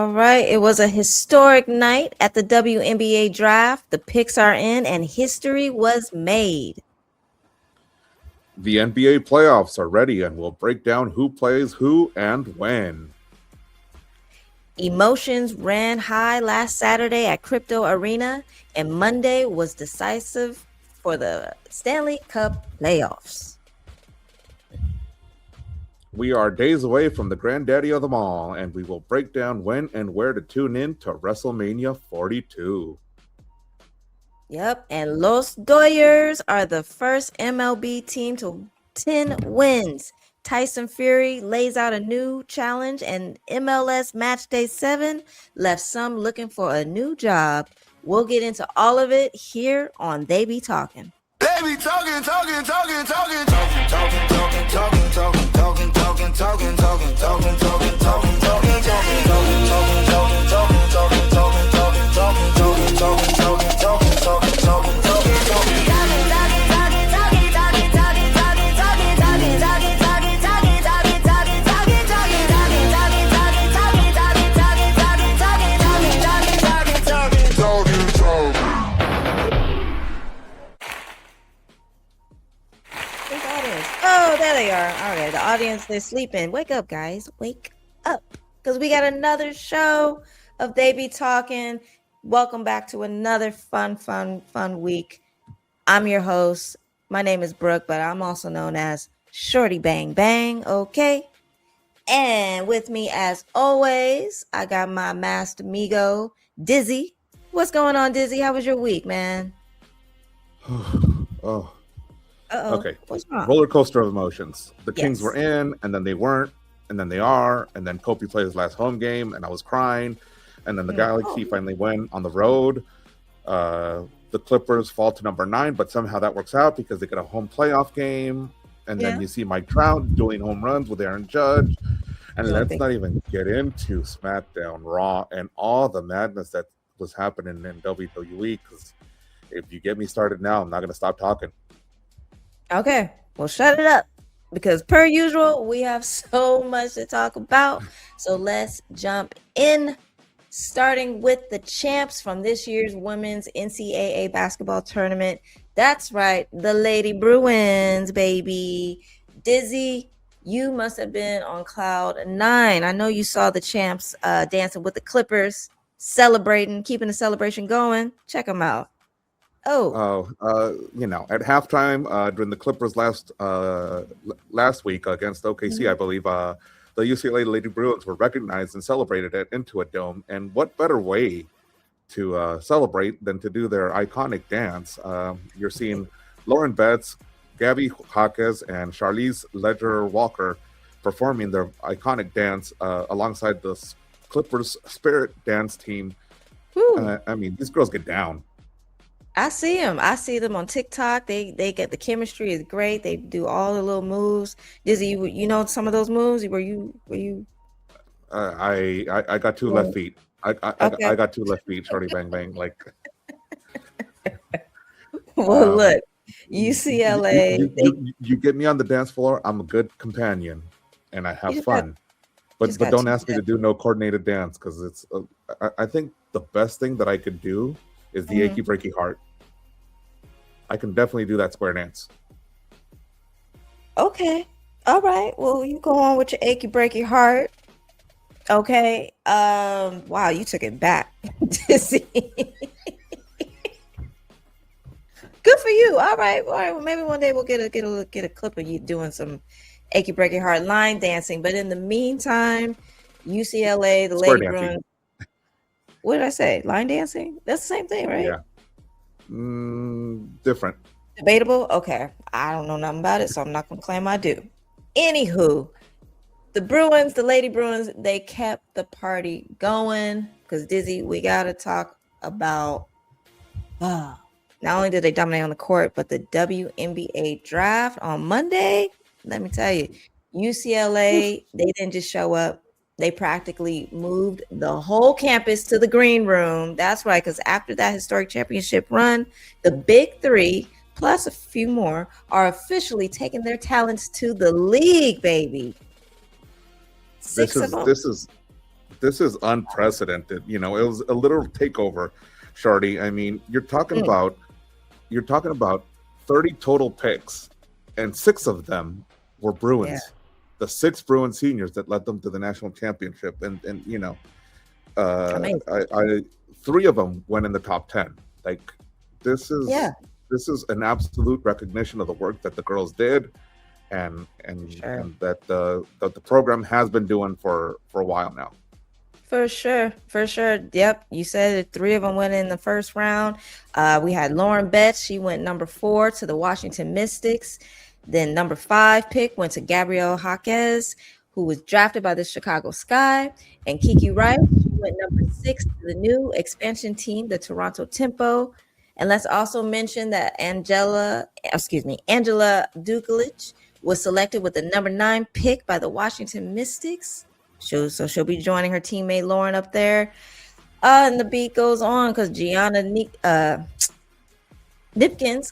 All right. It was a historic night at the WNBA Draft. The picks are in and history was made. The NBA playoffs are ready and we'll break down who plays who and when. Emotions ran high last Saturday at Crypto Arena, and Monday was decisive for the Stanley Cup Playoffs. We are days away from the granddaddy of them all, and we will break down when and where to tune in to Wrestlemania 42. Yep, and Los Dodgers are the first MLB team to 10 wins. Tyson Fury lays out a new challenge, and MLS Matchday 7 left some looking for a new job. We'll get into all of it here on They Be Talkin. They be talking, talking, talking, talking, talking, talking, talking, talking, talking, talking, talking, talking, talking, talking, talking, talking, talking, talking, Oh, there they are. All right, the audience, they're sleeping. Wake up, guys. Wake up. Because we got another show of They Be Talkin. Welcome back to another fun week. I'm your host. My name is Brooke, but I'm also known as Shorty Bang Bang, okay? And with me, as always, I got my master amigo, Dizzy. What's going on, Dizzy? How was your week, man? Oh. Uh-oh. Okay. What's wrong? Roller coaster of emotions. The Yes. Kings were in, and then they weren't, and then they are, and then Kobe played his last home game, and I was crying, and then the Galaxy finally win on the road. The Clippers fall to number 9, but somehow that works out because they get a home playoff game, and then you see Mike Trout doing home runs with Aaron Judge, and let's not even get into SmackDown, Raw, and all the madness that was happening in WWE, because if you get me started now, I'm not going to stop talking. Okay, well, shut it up, because per usual, we have so much to talk about. So let's jump in, starting with the champs from this year's women's NCAA basketball tournament. That's right, the Lady Bruins, baby. Dizzy, you must have been on cloud 9. I know you saw the champs dancing with the Clippers, celebrating, keeping the celebration going. Check them out. At halftime during the Clippers last week against OKC, I believe the UCLA Lady Bruins were recognized and celebrated at Intuit Dome. And what better way to celebrate than to do their iconic dance? You're seeing Lauren Betts, Gabby Jaquez, and Charlize Ledger Walker performing their iconic dance alongside the Clippers Spirit Dance team. I mean, these girls get down. I see them. I see them on TikTok. They get the chemistry is great. They do all the little moves. Dizzy, you know some of those moves? Were you? I got 2 left feet. I got 2 left feet. Shorty Bang Bang. Like. Well, look, UCLA. You get me on the dance floor. I'm a good companion, and I have fun. But don't ask me to do no coordinated dance, because it's. I think the best thing that I could do is the achy breaky heart. I can definitely do that square dance. Okay. All right. Well, you go on with your achy breaky heart. Okay. Wow, you took it back. Good for you. All right. Well, maybe one day we'll get a clip of you doing some achy breaky heart line dancing. But in the meantime, UCLA, the Lady Bruins. What did I say? Line dancing? That's the same thing, right? Yeah. Different. Debatable? Okay. I don't know nothing about it, so I'm not going to claim I do. Anywho, the Lady Bruins, they kept the party going. Because, Dizzy, we got to talk about not only did they dominate on the court, but the WNBA draft on Monday. Let me tell you, UCLA, they didn't just show up. They practically moved the whole campus to the green room. That's right, because after that historic championship run, the big 3 plus a few more are officially taking their talents to the league, baby. 6 of them. this is unprecedented. You know, it was a literal takeover, Shorty. I mean, you're talking about 30 total picks, and 6 of them were Bruins. Yeah. The 6 Bruins seniors that led them to the national championship, and you know, Amazing. I 3 of them went in the top 10. Like, this is an absolute recognition of the work that the girls did, and that the program has been doing for a while now. For sure. Yep, you said it. 3 of them went in the first round. We had Lauren Betts. She went number 4 to the Washington Mystics. Then number 5 pick went to Gabrielle Jaquez, who was drafted by the Chicago Sky. And Kiki Wright, she went number 6 to the new expansion team, the Toronto Tempo. And let's also mention that Angela Dukelich was selected with the number 9 pick by the Washington Mystics. So she'll be joining her teammate Lauren up there. And the beat goes on because Gianna Nipkins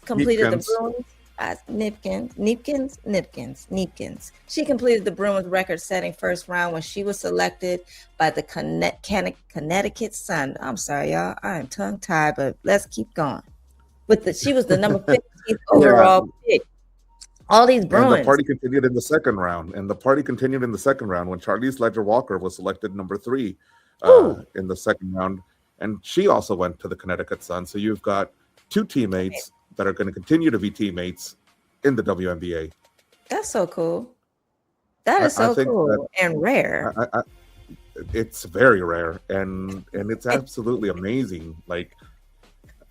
completed the Bruins. Nipkins. She completed the Bruins record-setting first round when she was selected by the Connecticut Sun. I'm sorry, y'all. I am tongue-tied, but let's keep going. She was the number 15th overall pick. All these Bruins. And the party continued in the second round. when Charlize Ledger-Walker was selected number 3 in the second round. And she also went to the Connecticut Sun. So you've got 2 teammates that are going to continue to be teammates in the WNBA. That's so cool. That is so cool and rare. It's very rare, and it's absolutely amazing. Like,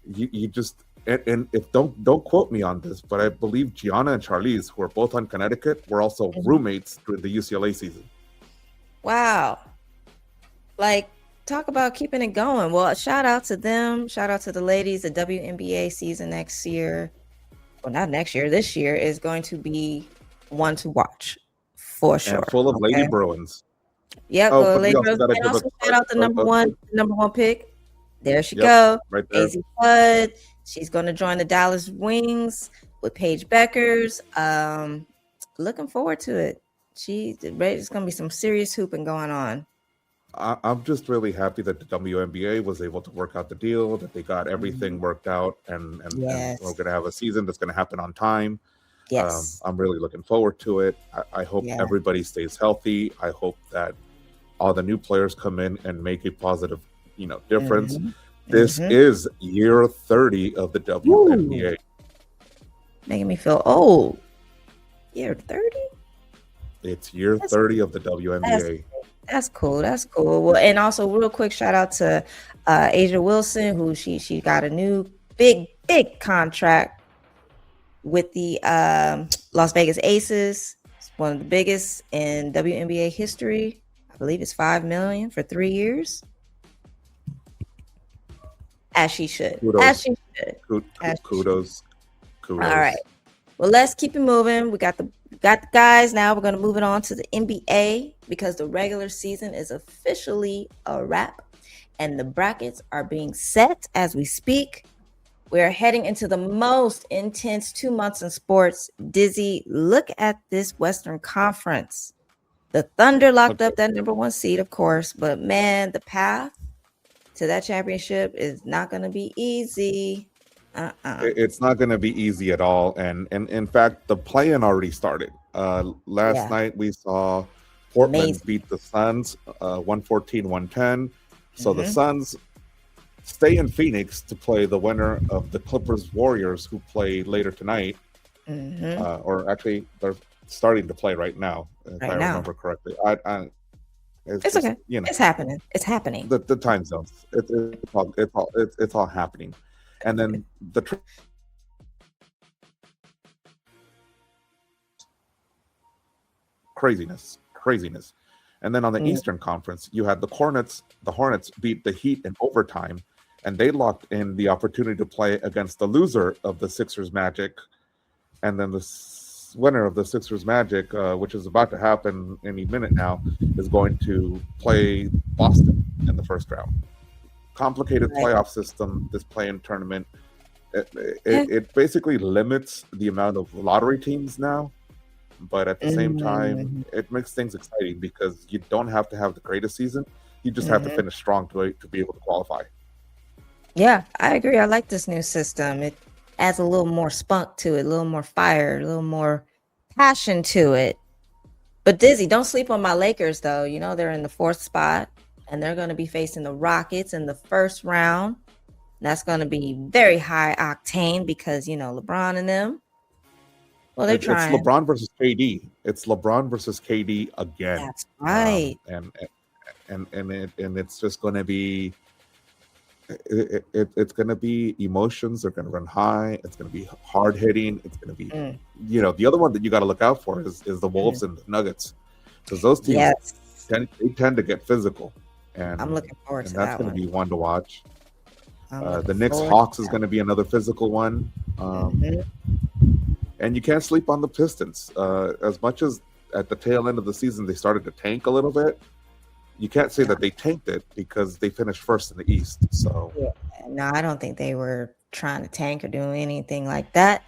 you just and if don't quote me on this, but I believe Gianna and Charlize, who are both on Connecticut, were also roommates during the UCLA season. Wow. Like, talk about keeping it going. Well, shout out to them. Shout out to the ladies. The WNBA season next year, well, not next year, this year is going to be one to watch for sure. And full of Lady Bruins. Yep. Lady Bruins. And also shout out the number one pick. There she go. Right there. Daisy Flood. She's going to join the Dallas Wings with Paige Beckers. Looking forward to it. It's going to be some serious hooping going on. I'm just really happy that the WNBA was able to work out the deal, that they got everything worked out, and we're going to have a season that's going to happen on time. Yes. I'm really looking forward to it. I hope everybody stays healthy. I hope that all the new players come in and make a positive, difference. This is year 30 of the WNBA. Making me feel old. Year 30? It's year 30 of the WNBA. That's cool. Well, and also real quick shout out to Asia Wilson, who she got a new big contract with the Las Vegas Aces. It's one of the biggest in WNBA history. I believe it's $5 million for 3 years. As she should. Kudos. All right. Well, let's keep it moving. We got the guys now. We're going to move it on to the NBA because the regular season is officially a wrap and the brackets are being set as we speak. We're heading into the most intense 2 months in sports. Dizzy, look at this Western Conference. The Thunder locked up that number 1 seed, of course, but man, the path to that championship is not going to be easy. It's not going to be easy at all. And in fact, the play-in already started. Last night we saw Portland beat the Suns 114-110. So the Suns stay in Phoenix to play the winner of the Clippers Warriors, who play later tonight. Or actually, they're starting to play right now, if I remember correctly. It's okay. It's happening. The time zones. It's all happening. And then craziness. And then on the Eastern Conference, you had the Hornets. The Hornets beat the Heat in overtime, and they locked in the opportunity to play against the loser of the Sixers Magic. And then the winner of the Sixers Magic, which is about to happen any minute now, is going to play Boston in the first round. Complicated playoff system, this play-in tournament. It basically limits the amount of lottery teams now, but at the same time, it makes things exciting because you don't have to have the greatest season. You just have to finish strong to be able to qualify. Yeah, I agree. I like this new system. It adds a little more spunk to it, a little more fire, a little more passion to it. But Dizzy, don't sleep on my Lakers, though. You know, they're in the 4th spot, and they're going to be facing the Rockets in the first round. That's going to be very high octane because, you know, LeBron and them. Well, they're trying. It's LeBron versus KD. It's LeBron versus KD again. That's right. And it's just going to be. It's going to be emotions. They're going to run high. It's going to be hard hitting. It's going to be, you know, the other one that you got to look out for is the Wolves and the Nuggets, because those teams tend to get physical. And I'm looking forward to that. That's going to be one to watch. The Knicks Hawks is going to be another physical one. And you can't sleep on the Pistons. As much as at the tail end of the season they started to tank a little bit, you can't say that they tanked it because they finished first in the East. So no, I don't think they were trying to tank or do anything like that.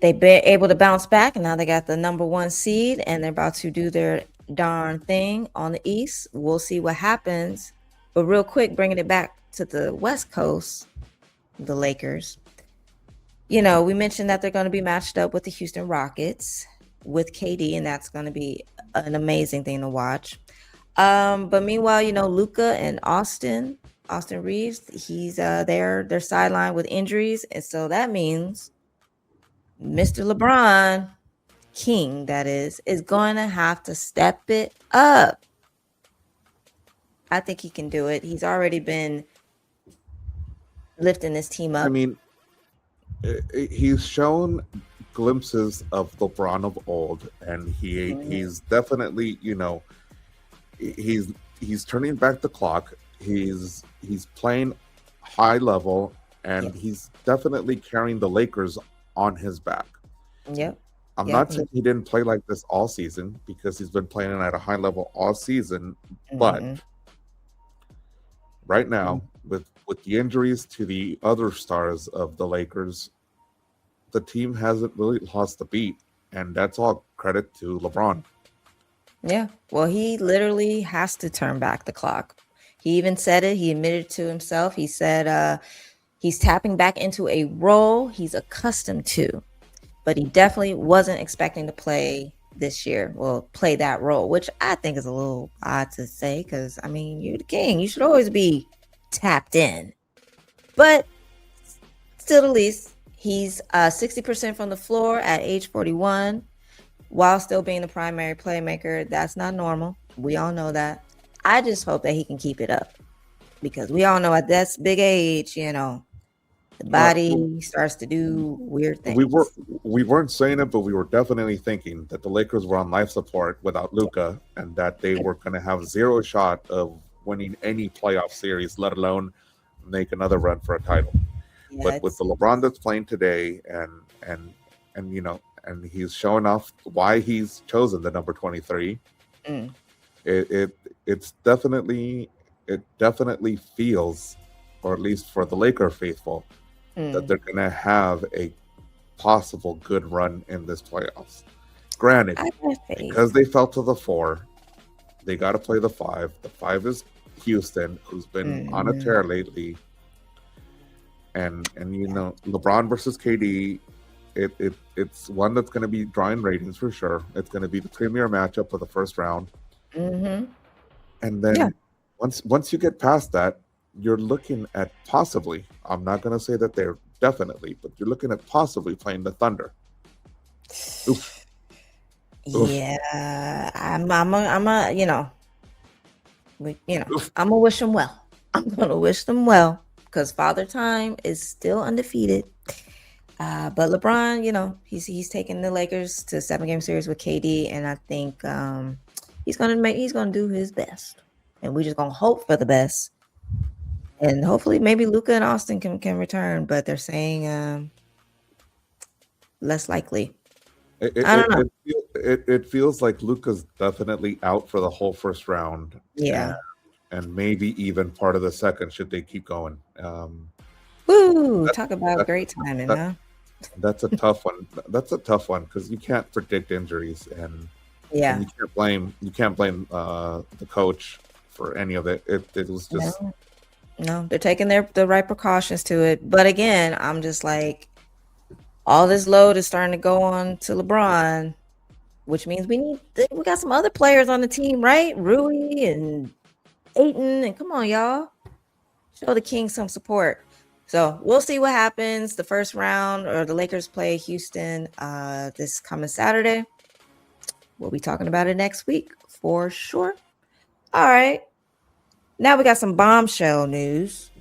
They've been able to bounce back, and now they got the number 1 seed, and they're about to do their darn thing on the East. We'll see what happens. But real quick, bringing it back to the West Coast, the Lakers. You know, we mentioned that they're going to be matched up with the Houston Rockets with KD, and that's going to be an amazing thing to watch. But meanwhile, you know, Luka and Austin Reeves, he's they're sidelined with injuries, and so that means Mr. LeBron King, that is going to have to step it up. I think he can do it. He's already been lifting this team up. I mean, he's shown glimpses of LeBron of old, and he's definitely, you know, he's turning back the clock. He's playing high level, and he's definitely carrying the Lakers on his back. Yep. I'm not saying he didn't play like this all season, because he's been playing at a high level all season. But right now, with the injuries to the other stars of the Lakers, the team hasn't really lost the beat, and that's all credit to LeBron. Yeah, well, he literally has to turn back the clock. He even said it. He admitted to himself. He said he's tapping back into a role he's accustomed to, but he definitely wasn't expecting to play this year. Well, play that role, which I think is a little odd to say, because, I mean, you're the king. You should always be tapped in. But still, at least, he's 60% from the floor at age 41. While still being the primary playmaker. That's not normal. We all know that. I just hope that he can keep it up, because we all know at this big age, you know, the body starts to do weird things. We weren't saying it, but we were definitely thinking that the Lakers were on life support without Luka, and that they were going to have zero shot of winning any playoff series, let alone make another run for a title. Yeah, but with the LeBron that's playing today, and you know, and he's showing off why he's chosen the number 23. It definitely feels, or at least for the Laker faithful, that they're going to have a possible good run in this playoffs. Granted, because they fell to the 4, they got to play the 5. The 5 is Houston, who's been on a tear lately. And you know, LeBron versus KD, it's one that's going to be drawing ratings for sure. It's going to be the premier matchup of the first round. And then once you get past that, you're looking at possibly, I'm not going to say that they're definitely, but you're looking at possibly playing the Thunder. Oof. Yeah, I'm gonna wish them well. I'm gonna wish them well, because Father Time is still undefeated. But LeBron, you know, he's taking the Lakers to a 7-game series with KD, and I think he's gonna do his best, and we're just gonna hope for the best. And hopefully, maybe Luka and Austin can return, but they're saying less likely. I don't know. It feels like Luka's definitely out for the whole first round. Yeah. And maybe even part of the second, should they keep going. Talk about great timing, huh? That's a tough one. That's a tough one, because you can't predict injuries, and you can't blame the coach for any of it. It was just no, they're taking the right precautions to it. But again, I'm just like, all this load is starting to go on to LeBron, which means we got some other players on the team, right? Rui and Aiton, and come on, y'all, show the Kings some support. So we'll see what happens. The first round, or the Lakers play Houston this coming Saturday. We'll be talking about it next week for sure. All right. Now we got some bombshell news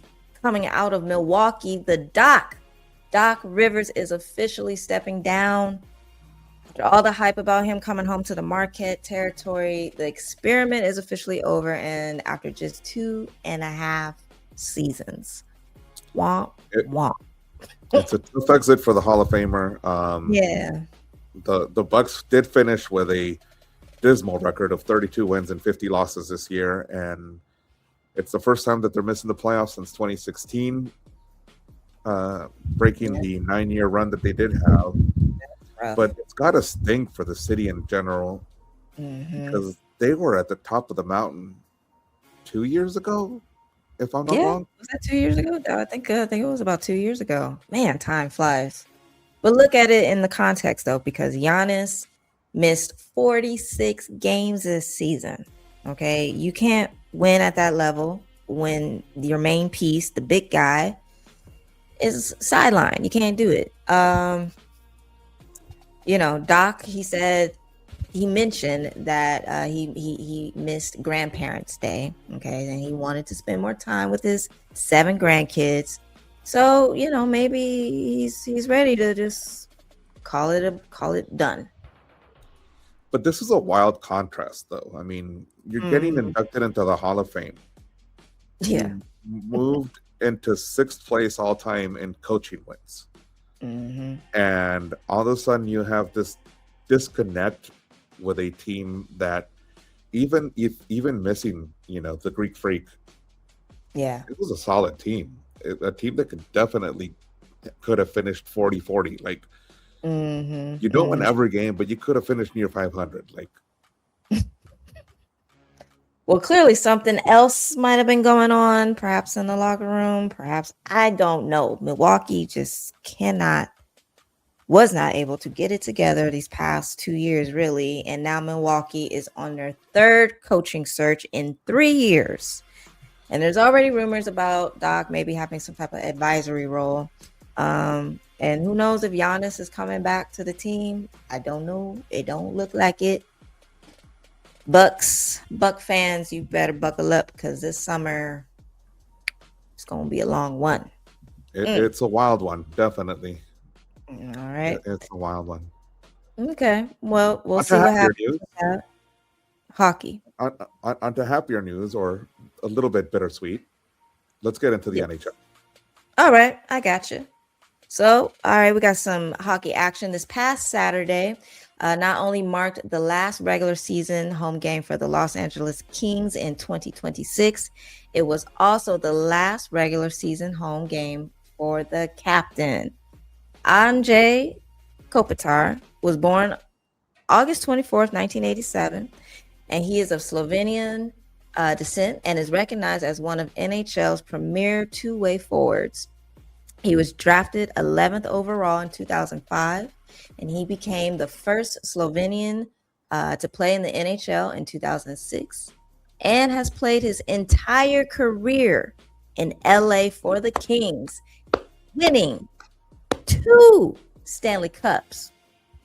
coming out of Milwaukee. The Doc Rivers is officially stepping down. After all the hype about him coming home to the Marquette territory, the experiment is officially over, and after just 2.5 seasons. Womp, womp. It's a tough exit for the Hall of Famer. Yeah. The Bucks did finish with a dismal record of 32 wins and 50 losses this year, and it's the first time that they're missing the playoffs since 2016, breaking the 9-year run that they did have. But it's got to stink for the city in general, because they were at the top of the mountain 2 years ago, if I'm not wrong. Was that 2 years ago? I think it was about 2 years ago. Man, time flies. But look at it in the context, though, because Giannis missed 46 games this season. Okay, you can't win at that level when your main piece, the big guy, is sidelined. You can't do it. Doc, he mentioned that he missed Grandparents' Day. Okay, and he wanted to spend more time with his 7 grandkids. So maybe he's ready to just call it done. But this is a wild contrast, though. I mean, you're getting inducted into the Hall of Fame. Yeah. You moved into 6th place all time in coaching wins. And all of a sudden you have this disconnect with a team that even missing, the Greek Freak. Yeah. It was a solid team. A team that could have finished 40-40. Like, you don't win every game, but you could have finished near 500. Like, well, clearly something else might have been going on, perhaps in the locker room, perhaps, I don't know. Milwaukee just was not able to get it together these past 2 years, really. And now Milwaukee is on their 3rd coaching search in 3 years. And there's already rumors about Doc maybe having some type of advisory role. And who knows if Giannis is coming back to the team? I don't know. It don't look like it. Buck fans, you better buckle up, because this summer it's going to be a long one. It's a wild one, definitely. All right. It's a wild one. Okay. Well, we'll see what happens with that. Hockey. On to happier news, or a little bit bittersweet. Let's get into the NHL. All right. I got you. So, all right, we got some hockey action this past Saturday. Not only marked the last regular season home game for the Los Angeles Kings in 2026, it was also the last regular season home game for the captain. Anze Kopitar was born August 24th, 1987, and he is of Slovenian descent and is recognized as one of NHL's premier two-way forwards. He was drafted 11th overall in 2005, and he became the first Slovenian to play in the NHL in 2006, and has played his entire career in LA for the Kings, winning 2 Stanley Cups.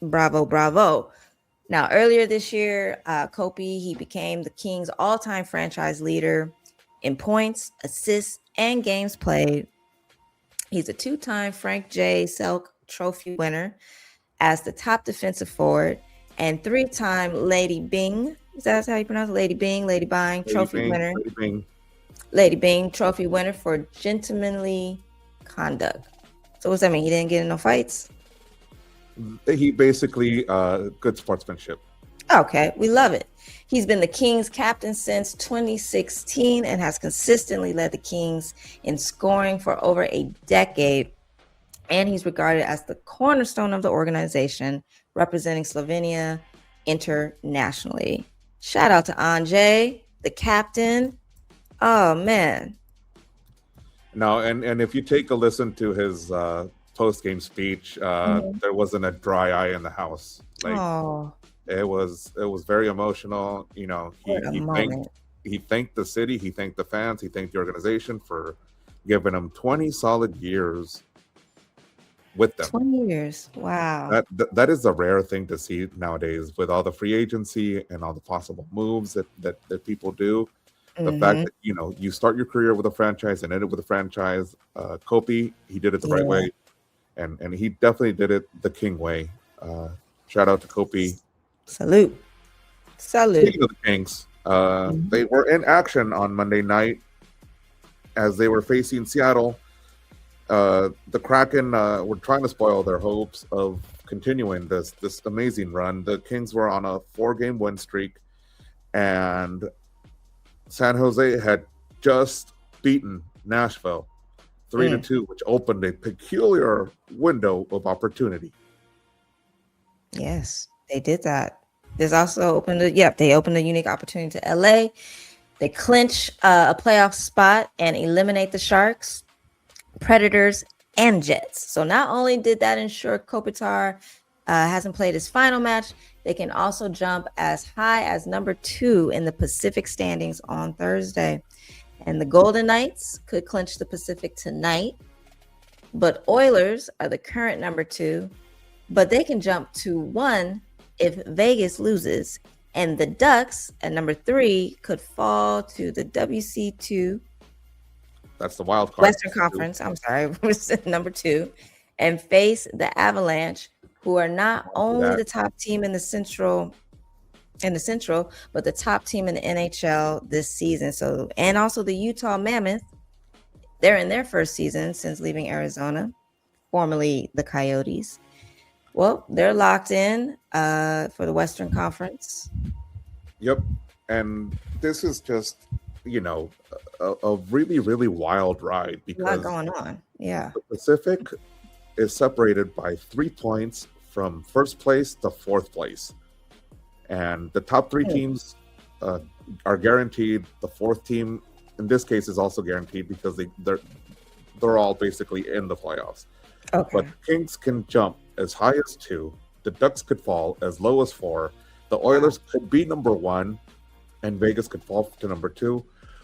Bravo, bravo. Now, earlier this year, Kopi, he became the Kings' all-time franchise leader in points, assists, and games played. He's a 2-time Frank J. Selk Trophy winner as the top defensive forward, and 3-time Lady Byng. Is that how you pronounce it? Lady Byng Trophy winner. Lady Byng Trophy winner for gentlemanly conduct. So what's that mean? He didn't get in no fights? He basically good sportsmanship. Okay, we love it. He's been the Kings captain since 2016 and has consistently led the Kings in scoring for over a decade. And he's regarded as the cornerstone of the organization, representing Slovenia internationally. Shout out to Anze, the captain. Oh man. No, and if you take a listen to his post game speech, Mhm. there wasn't a dry eye in the house. Like Oh, it was very emotional. You know, what a moment. he thanked the city, he thanked the fans, he thanked the organization for giving him 20 solid years with them. 20 years. Wow. That is a rare thing to see nowadays with all the free agency and all the possible moves that people do. The fact Hmm. that you start your career with a franchise and end it with a franchise. Kopi, he did it the right Yeah. way, and he definitely did it the King way. Shout out to Kopi. Salute. Salute. Speaking of the Kings, Mhm. they were in action on Monday night as they were facing Seattle. The Kraken were trying to spoil their hopes of continuing this amazing run. The Kings were on a 4-game win streak, and San Jose had just beaten Nashville 3-2, which opened a peculiar window of opportunity. Yes, they did that. There's also they opened a unique opportunity to LA. They clinch a playoff spot and eliminate the Sharks, Predators, and Jets. So not only did that ensure Kopitar hasn't played his final match, they can also jump as high as number 2 in the Pacific standings on Thursday. And the Golden Knights could clinch the Pacific tonight, but Oilers are the current number 2, but they can jump to 1 if Vegas loses. And the Ducks at number 3 could fall to the WC2. That's the wild card. Western Conference, I'm sorry, number 2, and face the Avalanche, who are not only the top team in the Central, but the top team in the NHL this season. So, and also the Utah Mammoth, they're in their first season since leaving Arizona, formerly the Coyotes. Well, they're locked in for the Western Conference. Yep, and this is just a really, really wild ride A lot because going on. Yeah. the Pacific is separated by 3 points from first place to fourth place, and the top 3 teams are guaranteed. The fourth team, in this case, is also guaranteed because they're all basically in the playoffs. Okay. But Kings can jump as high as 2. The Ducks could fall as low as 4. The Oilers could be number 1, and Vegas could fall to number 2.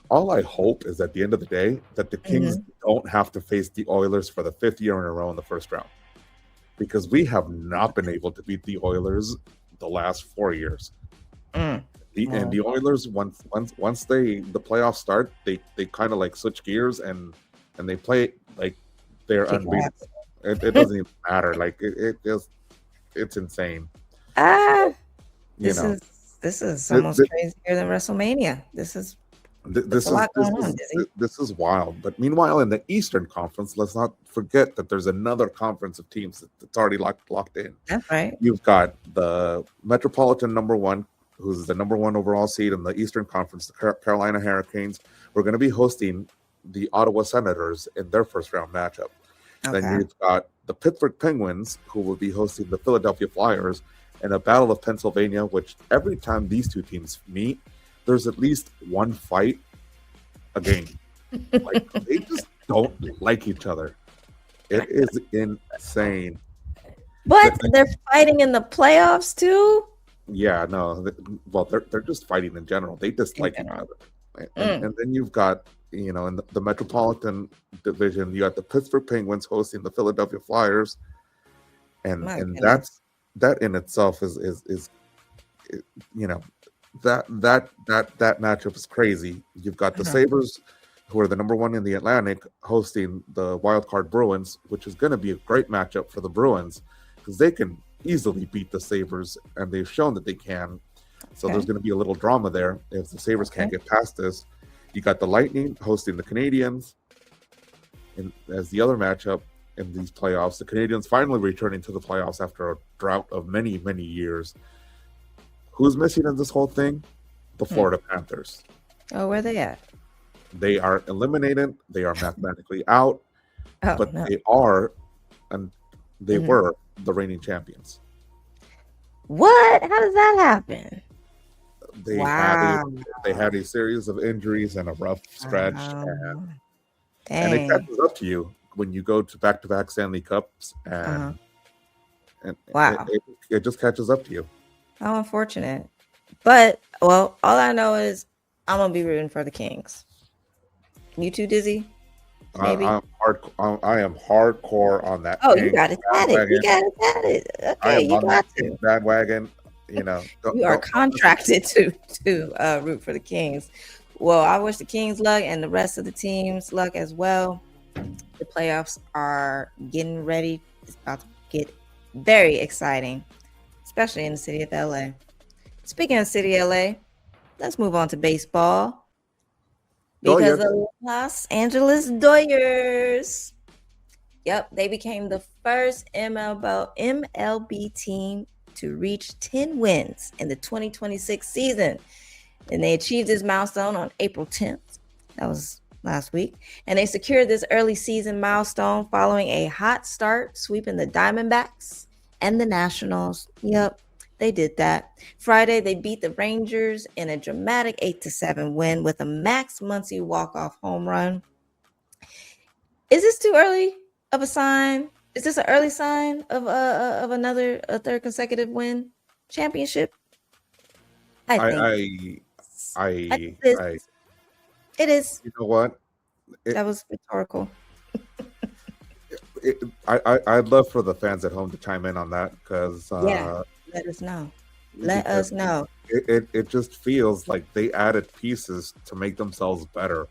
All I hope is at the end of the day that the Kings don't have to face the Oilers for the 5th year in a row in the first round, because we have not been able to beat the Oilers the last 4 years. And the Oilers, once the playoffs start, they kind of like switch gears and they play like they're unbeatable. It doesn't even matter. Like it's insane. This is almost crazier than Wrestlemania. This is a lot going on, Dizzy. This is wild. But meanwhile, in the Eastern Conference, let's not forget that there's another conference of teams that's already locked in. That's right. You've got the Metropolitan number 1, who's the number 1 overall seed in the Eastern Conference, the Carolina Hurricanes. We're going to be hosting the Ottawa Senators in their first round matchup. Okay. Then you've got the Pittsburgh Penguins, who will be hosting the Philadelphia Flyers in a Battle of Pennsylvania, which every time these two teams meet, there's at least one fight a game. Like, they just don't like each other. It is insane. But they're fighting in the playoffs too? Yeah, no. Well, they're just fighting in general. They dislike each other. And then you've got, in the Metropolitan Division, you got the Pittsburgh Penguins hosting the Philadelphia Flyers, and that in itself is that matchup is crazy. You've got the Sabres, who are the number 1 in the Atlantic, hosting the wild card Bruins, which is going to be a great matchup for the Bruins because they can easily beat the Sabres, and they've shown that they can. So there's going to be a little drama there if the Sabres can't get past this. You got the Lightning hosting the Canadiens as the other matchup in these playoffs. The Canadiens finally returning to the playoffs after a drought of many, many years. Who's missing in this whole thing? The Florida Panthers. Oh, where are they at? They are eliminated. They are mathematically out. But they are, and they were the reigning champions. What? How does that happen? Wow. they had a series of injuries and a rough stretch, and it Dang. catches up to you when you go to back-to-back Stanley Cups, and Wow. it just catches up to you. How unfortunate. But well, all I know is I'm gonna be rooting for the Kings. You too, Dizzy? Maybe. I am hardcore on that. Oh, you Kings got it at it. You got it at it. I Okay, am you on got that to. Kings bandwagon. You know, You are contracted to root for the Kings. Well, I wish the Kings luck and the rest of the teams luck as well. The playoffs are getting ready. It's about to get very exciting, especially in the city of LA. Speaking of city of LA, let's move on to baseball. Because the Los Angeles Dodgers, yep, they became the first MLB team to reach 10 wins in the 2026 season. And they achieved this milestone on April 10th. That was last week. And they secured this early season milestone following a hot start, sweeping the Diamondbacks and the Nationals. Yep, they did that. Friday, they beat the Rangers in a dramatic 8-7 win with a Max Muncy walk-off home run. Is this too early of a sign? Is this an early sign of a third consecutive win championship? It is. You know what? That was rhetorical. I'd love for the fans at home to chime in on that, because let us know. Let us know. It just feels like they added pieces to make themselves better,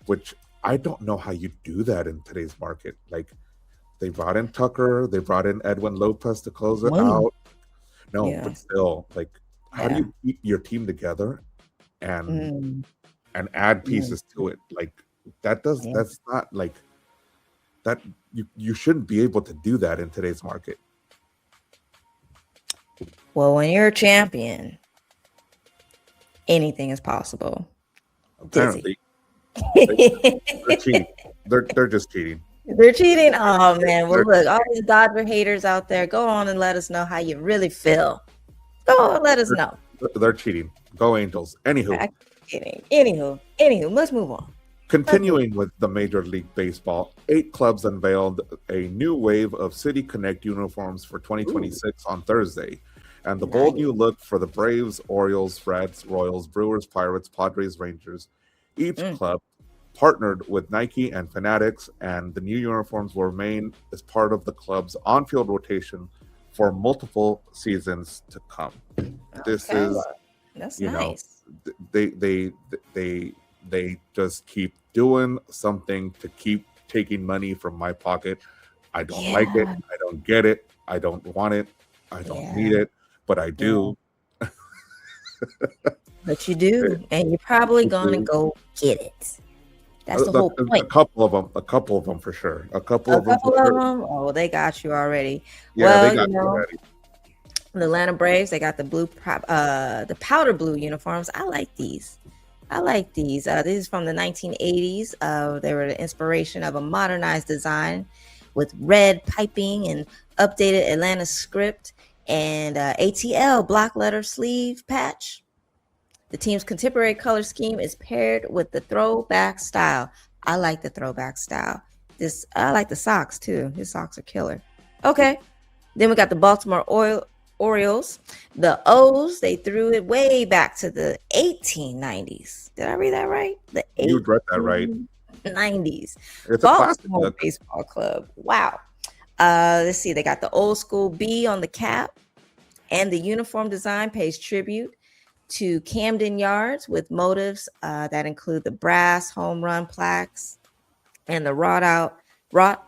which I don't know how you do that in today's market. Like, they brought in Tucker, they brought in Edwin Lopez to close it out. No, but still, like, how do you keep your team together and add pieces to it? Like, that's not like that. You shouldn't be able to do that in today's market. Well, when you're a champion, anything is possible. Apparently, they're cheating. They're just cheating. They're cheating. Oh man! Well, look, all these Dodger haters out there, go on and let us know how you really feel. Go on, let us know. They're cheating. Go Angels. Anywho, let's move on. Continuing with the Major League Baseball, 8 clubs unveiled a new wave of City Connect uniforms for 2026 on Thursday. And the bold new look for the Braves, Orioles, Reds, Royals, Brewers, Pirates, Padres, Rangers. Each club partnered with Nike and Fanatics, and the new uniforms will remain as part of the club's on-field rotation for multiple seasons to come. This is, that's nice. They just keep doing something to keep taking money from my pocket. I don't like it. I don't get it. I don't want it. I don't need it, but I do. But you do, and you're probably gonna go get it. That's the whole point. A couple of them for sure. A couple of them. Oh, they got you already. Yeah, they got you already. The Atlanta Braves, they got the powder blue uniforms. I like these. This is from the 1980s. They were the inspiration of a modernized design with red piping and updated Atlanta script and ATL block letter sleeve patch. The team's contemporary color scheme is paired with the throwback style. I like the throwback style. I like the socks too. His socks are killer. Okay. Then we got the Baltimore Orioles. The O's, they threw it way back to the 1890s. Did I read that right? You read that right. 90s. It's a Baltimore Baseball Club. Wow. Let's see. They got the old school B on the cap, and the uniform design pays tribute to Camden Yards with motifs that include the brass home run plaques and the wrought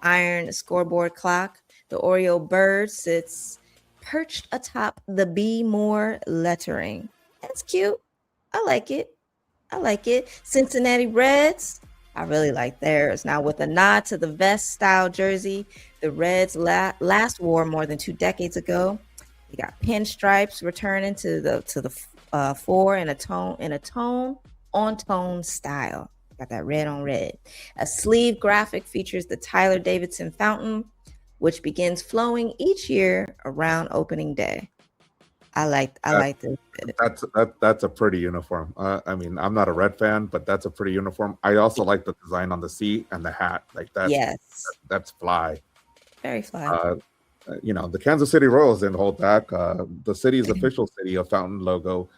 iron scoreboard clock. The Oriole bird sits perched atop the Be More lettering. That's cute. I like it. Cincinnati Reds, I really like theirs. Now, with a nod to the vest style jersey the Reds last wore more than 2 decades ago, they got pinstripes returning to the fore in a tone on tone style. Got that red on red. A sleeve graphic features the Tyler Davidson fountain, which begins flowing each year around opening day. I like this. That's a pretty uniform. I mean, I'm not a red fan, but that's a pretty uniform. I also like the design on the seat and the hat. Like that. Yes, That's fly. very fly. The Kansas City Royals didn't hold back. The city's official City of Fountain logo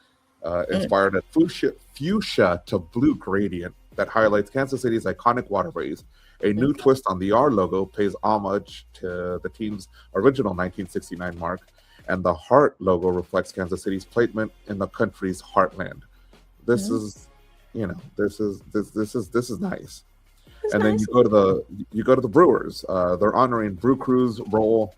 inspired a fuchsia to blue gradient that highlights Kansas City's iconic waterways. A new twist on the R logo pays homage to the team's original 1969 mark, and the heart logo reflects Kansas City's placement in the country's heartland. This is nice. And then you go to the Brewers. They're honoring Brew Crew's role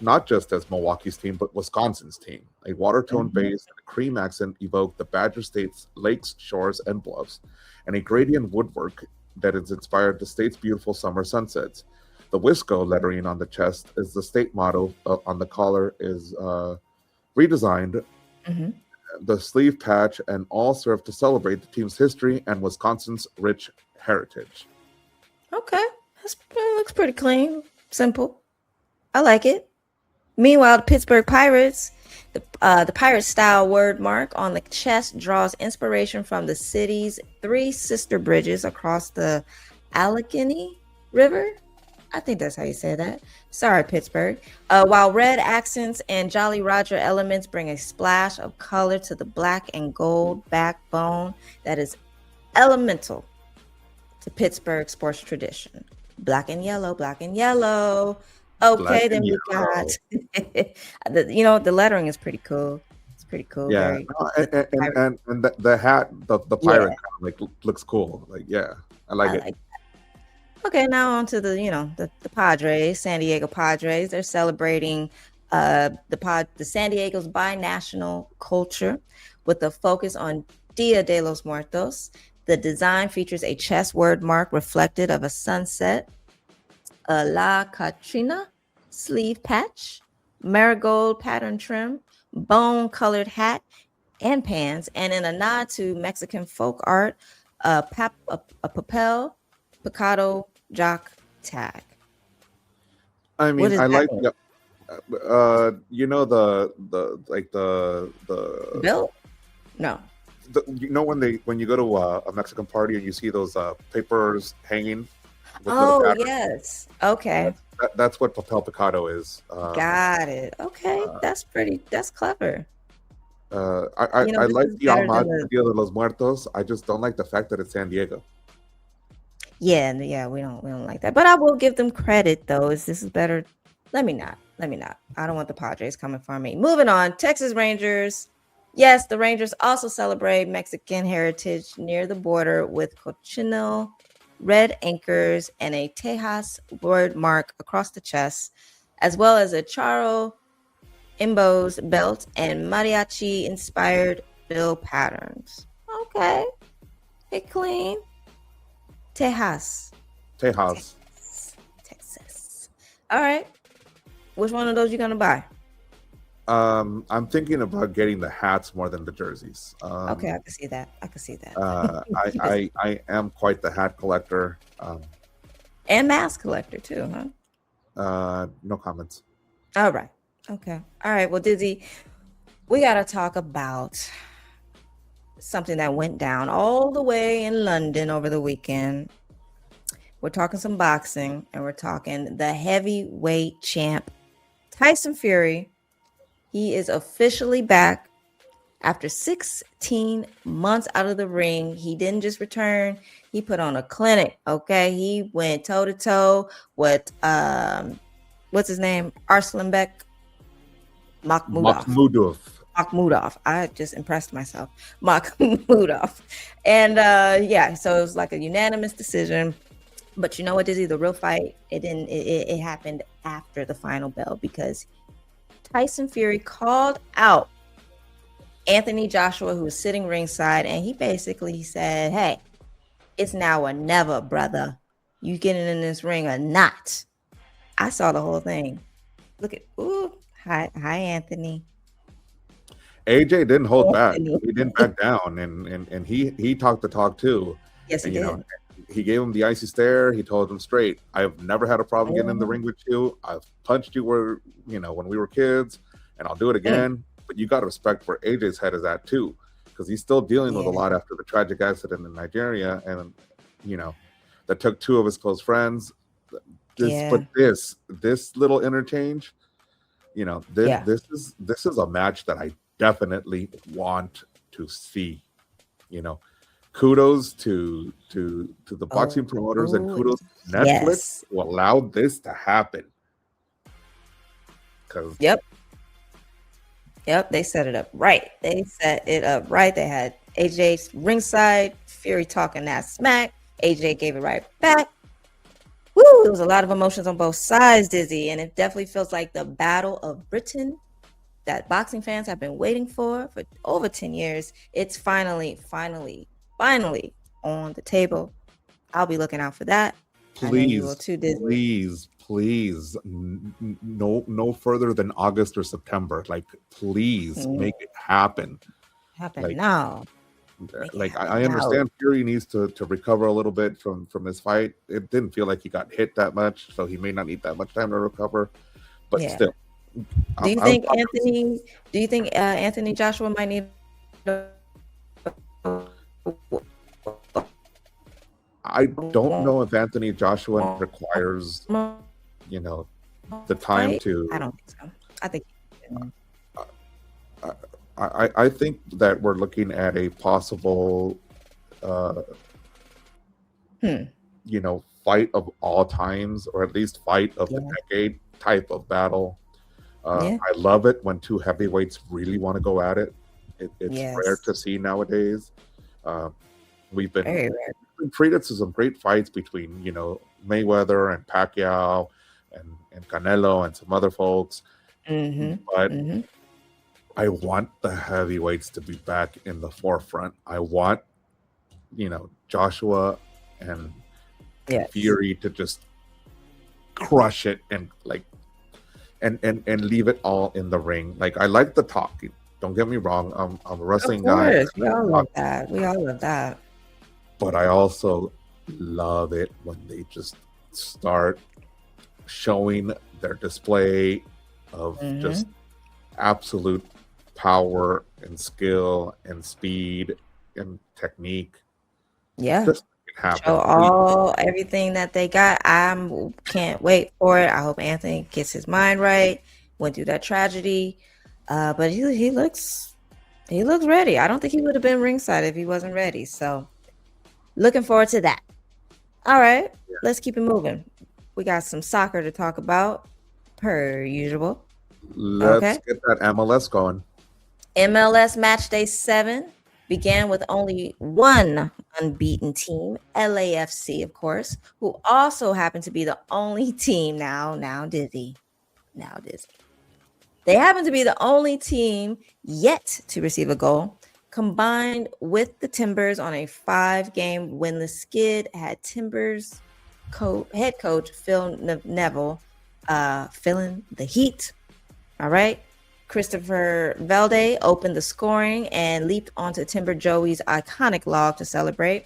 not just as Milwaukee's team, but Wisconsin's team. A water-tone base and a cream accent evoke the Badger State's lakes, shores, and bluffs, and a gradient woodwork that is inspired the state's beautiful summer sunsets. The Wisco lettering on the chest is the state motto. On the collar is redesigned. The sleeve patch and all serve to celebrate the team's history and Wisconsin's rich heritage. Okay, that looks pretty clean, simple. I like it. Meanwhile, the Pittsburgh Pirates, the pirate-style word mark on the chest draws inspiration from the city's 3 sister bridges across the Allegheny River. I think that's how you say that. Sorry, Pittsburgh. While red accents and Jolly Roger elements bring a splash of color to the black and gold backbone that is elemental to Pittsburgh sports tradition. Black and yellow, black and yellow. Okay, then we got, the lettering is pretty cool. It's pretty cool. Yeah, and the hat, the pirate kind of like looks cool. Like, yeah, I like it. Okay, now on to the Padres, San Diego Padres. They're celebrating the San Diego's binational culture with a focus on Dia de los Muertos. The design features a chess word mark reflected of a sunset, a La Catrina sleeve patch, marigold pattern trim, bone-colored hat and pants, and in a nod to Mexican folk art, a papel picado jock tag. I mean, I like the belt? No. When you go to a Mexican party and you see those papers hanging. Oh yes. Okay. That's what papel picado is. Got it. Okay, that's clever. I like the homage to Dia de los Muertos. I just don't like the fact that it's San Diego. Yeah, we don't like that. But I will give them credit though. This is better. Let me not. I don't want the Padres coming for me. Moving on, Texas Rangers. Yes, the Rangers also celebrate Mexican heritage near the border with cochino red anchors and a Tejas word mark across the chest, as well as a charro embossed belt and mariachi inspired bill patterns. Okay, it clean. Texas. Texas. All right, which one of those you gonna buy? I'm thinking about getting the hats more than the jerseys. Okay, I can see that. I am quite the hat collector. And mask collector too, huh? No comments. All right. Okay. All right. Well, Dizzy, we got to talk about something that went down all the way in London over the weekend. We're talking some boxing, and we're talking the heavyweight champ, Tyson Fury. He is officially back after 16 months out of the ring. He didn't just return. He put on a clinic, okay? He went toe-to-toe with, what's his name? Arslanbek Makhmudov. I just impressed myself. Makhmudov. And, so it was like a unanimous decision. But you know what, Dizzy? The real fight, it happened after the final bell because Tyson Fury called out Anthony Joshua, who was sitting ringside, and he basically said, hey, it's now or never, brother. You getting in this ring or not? I saw the whole thing. Look at, hi, Anthony. AJ didn't hold back. He didn't back down, and he talked the talk too. Yes, he did. He gave him the icy stare. He told him straight, I've never had a problem getting in the ring with you. I've punched you when we were kids, and I'll do it again. but you got to respect where AJ's head is at too, because he's still dealing with a lot after the tragic accident in Nigeria, and that took two of his close friends. But this little interchange, this is a match that I definitely want to see. Kudos to the boxing promoters, and kudos to Netflix who allowed this to happen. Yep, they set it up right. They had AJ ringside, Fury talking that smack. AJ gave it right back. Woo! There was a lot of emotions on both sides, Dizzy, and it definitely feels like the Battle of Britain that boxing fans have been waiting for over 10 years. It's finally on the table. I'll be looking out for that. Please, no further than August or September. Like, please make it happen. Now. I understand Fury needs to recover a little bit from his fight. It didn't feel like he got hit that much, so he may not need that much time to recover. But still, do you think Anthony Joshua might need? I don't know if Anthony Joshua requires, the time to. I don't think so. I think. I think that we're looking at a possible, fight of all times, or at least fight of the decade type of battle. I love it when two heavyweights really want to go at it. It's rare to see nowadays. We've been treated to some great fights between, Mayweather and Pacquiao and Canelo and some other folks. But I want the heavyweights to be back in the forefront. I want, Joshua and Fury to just crush it and leave it all in the ring. Like, I like the talking. Don't get me wrong. I'm a wrestling guy. We all love that. But I also love it when they just start showing their display of just absolute power and skill and speed and technique. Just show everything that they got. I can't wait for it. I hope Anthony gets his mind right, went through that tragedy, but he looks ready. I don't think he would have been ringside if he wasn't ready, so looking forward to that. All right, let's keep it moving. We got some soccer to talk about per usual. Let's get that MLS going. MLS Matchday 7 began with only one unbeaten team, LAFC, of course, who also happened to be the only team now Dizzy. They happen to be the only team yet to receive a goal. Combined with the Timbers on a 5-game winless skid, had Timbers head coach Phil Neville feeling the heat. All right. Christopher Velde opened the scoring and leaped onto Timber Joey's iconic log to celebrate.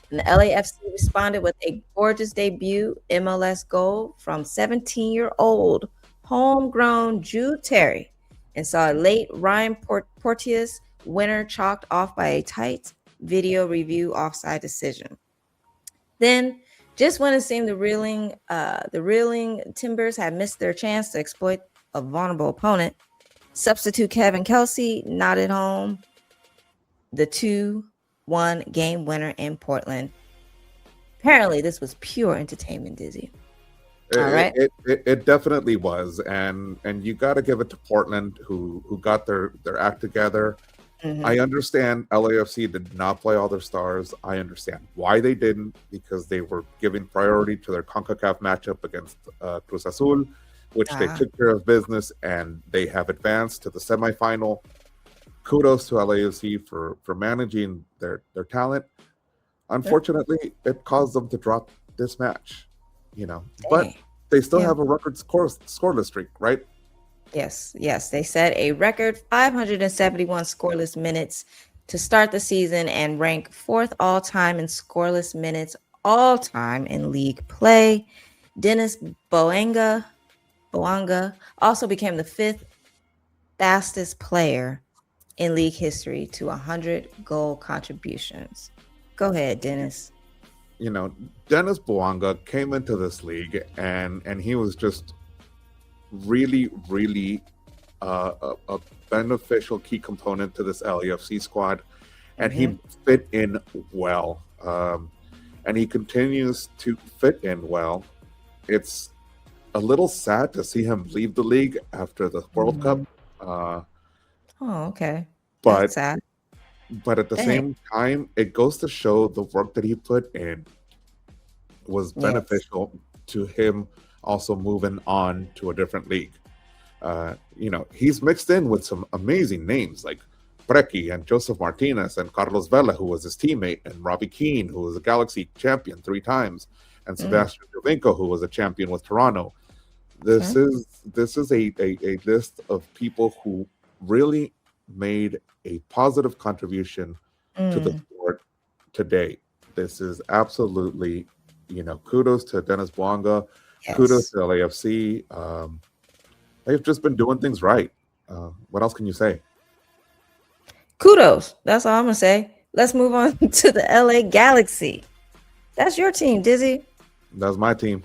And the LAFC responded with a gorgeous debut MLS goal from 17-year-old homegrown Jude Terry, and saw a late Ryan Porteous winner chalked off by a tight video review offside decision. Then, just when it seemed the reeling Timbers had missed their chance to exploit a vulnerable opponent, substitute Kevin Kelsey nodded home the 2-1 game winner in Portland. Apparently, this was pure entertainment, Dizzy. All right. It definitely was, and you got to give it to Portland, who got their act together. I understand LAFC did not play all their stars. I understand why they didn't, because they were giving priority to their CONCACAF matchup against Cruz Azul, which they took care of business, and they have advanced to the semifinal. Kudos to LAFC for managing their talent. Unfortunately, it caused them to drop this match, but they still have a record scoreless streak, right? Yes. They set a record 571 scoreless minutes to start the season and rank 4th all-time in scoreless minutes all-time in league play. Dennis Boanga also became the 5th fastest player in league history to 100 goal contributions. Go ahead, Dennis. You know, Dennis Bouanga came into this league and he was just really a beneficial key component to this LAFC squad, and he fit in well. And he continues to fit in well. It's a little sad to see him leave the league after the World Cup. Oh, okay. But That's sad. But at the Dang. same time, it goes to show the work that he put in was beneficial to him also moving on to a different league. You know, he's mixed in with some amazing names like Preki and Joseph Martinez and Carlos Vela, who was his teammate, and Robbie Keane, who was a Galaxy champion 3 times, and Sebastian Jovinko, who was a champion with Toronto. This is a list of people who really made a positive contribution to the sport today. This is absolutely, you know, kudos to Dennis Bouanga, kudos to LAFC. They've just been doing things right. What else can you say? Kudos. That's all I'm gonna say. Let's move on to the LA Galaxy. That's your team, Dizzy. That's my team.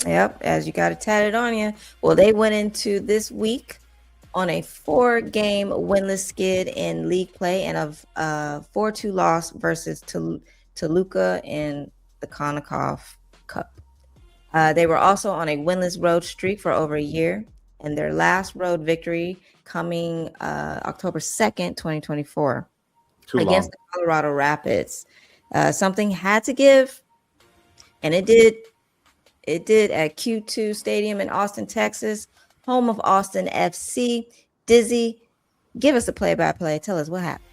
Yep, as you got it tatted on you. Well, they went into this week on a 4-game winless skid in league play and a 4-2 loss versus Toluca in the Konikov Cup. They were also on a winless road streak for over a year, and their last road victory coming October 2nd, 2024 against the Colorado Rapids. Something had to give, and it did. It did at Q2 Stadium in Austin, Texas, home of Austin FC. Dizzy, give us a play-by-play. Tell us what happened.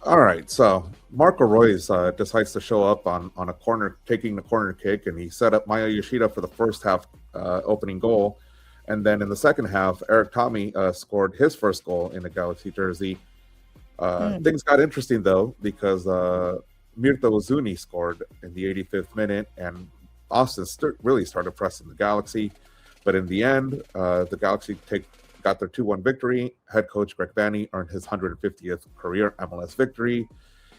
All right, so Marco Royce decides to show up on a corner, taking the corner kick, and he set up Maya Yoshida for the first half opening goal. And then in the second half, Eric Tommy scored his first goal in the Galaxy jersey. Things got interesting, though, because Mirta Ozuni scored in the 85th minute, and Austin really started pressing the Galaxy. But in the end, the Galaxy got their 2-1 victory. Head coach Greg Vanney earned his 150th career MLS victory,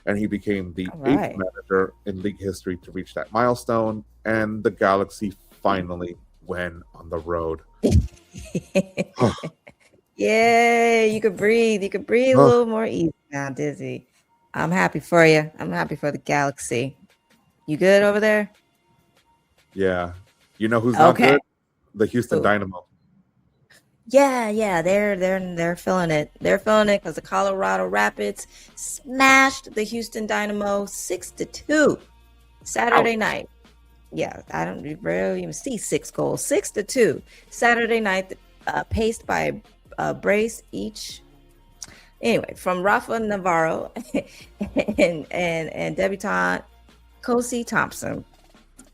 and he became the 8th manager in league history to reach that milestone. And the Galaxy finally went on the road. Yeah, you could breathe. You could breathe a little more easy now, Dizzy. I'm happy for you. I'm happy for the Galaxy. You good over there? Yeah. You know who's not good? The Houston Dynamo. Yeah, they're feeling it. They're feeling it because the Colorado Rapids smashed the Houston Dynamo 6-2 Saturday night. Yeah, I don't really even see 6 goals. 6-2 Saturday night, paced by a brace each. Anyway, from Rafa Navarro and debutant Kosi Thompson,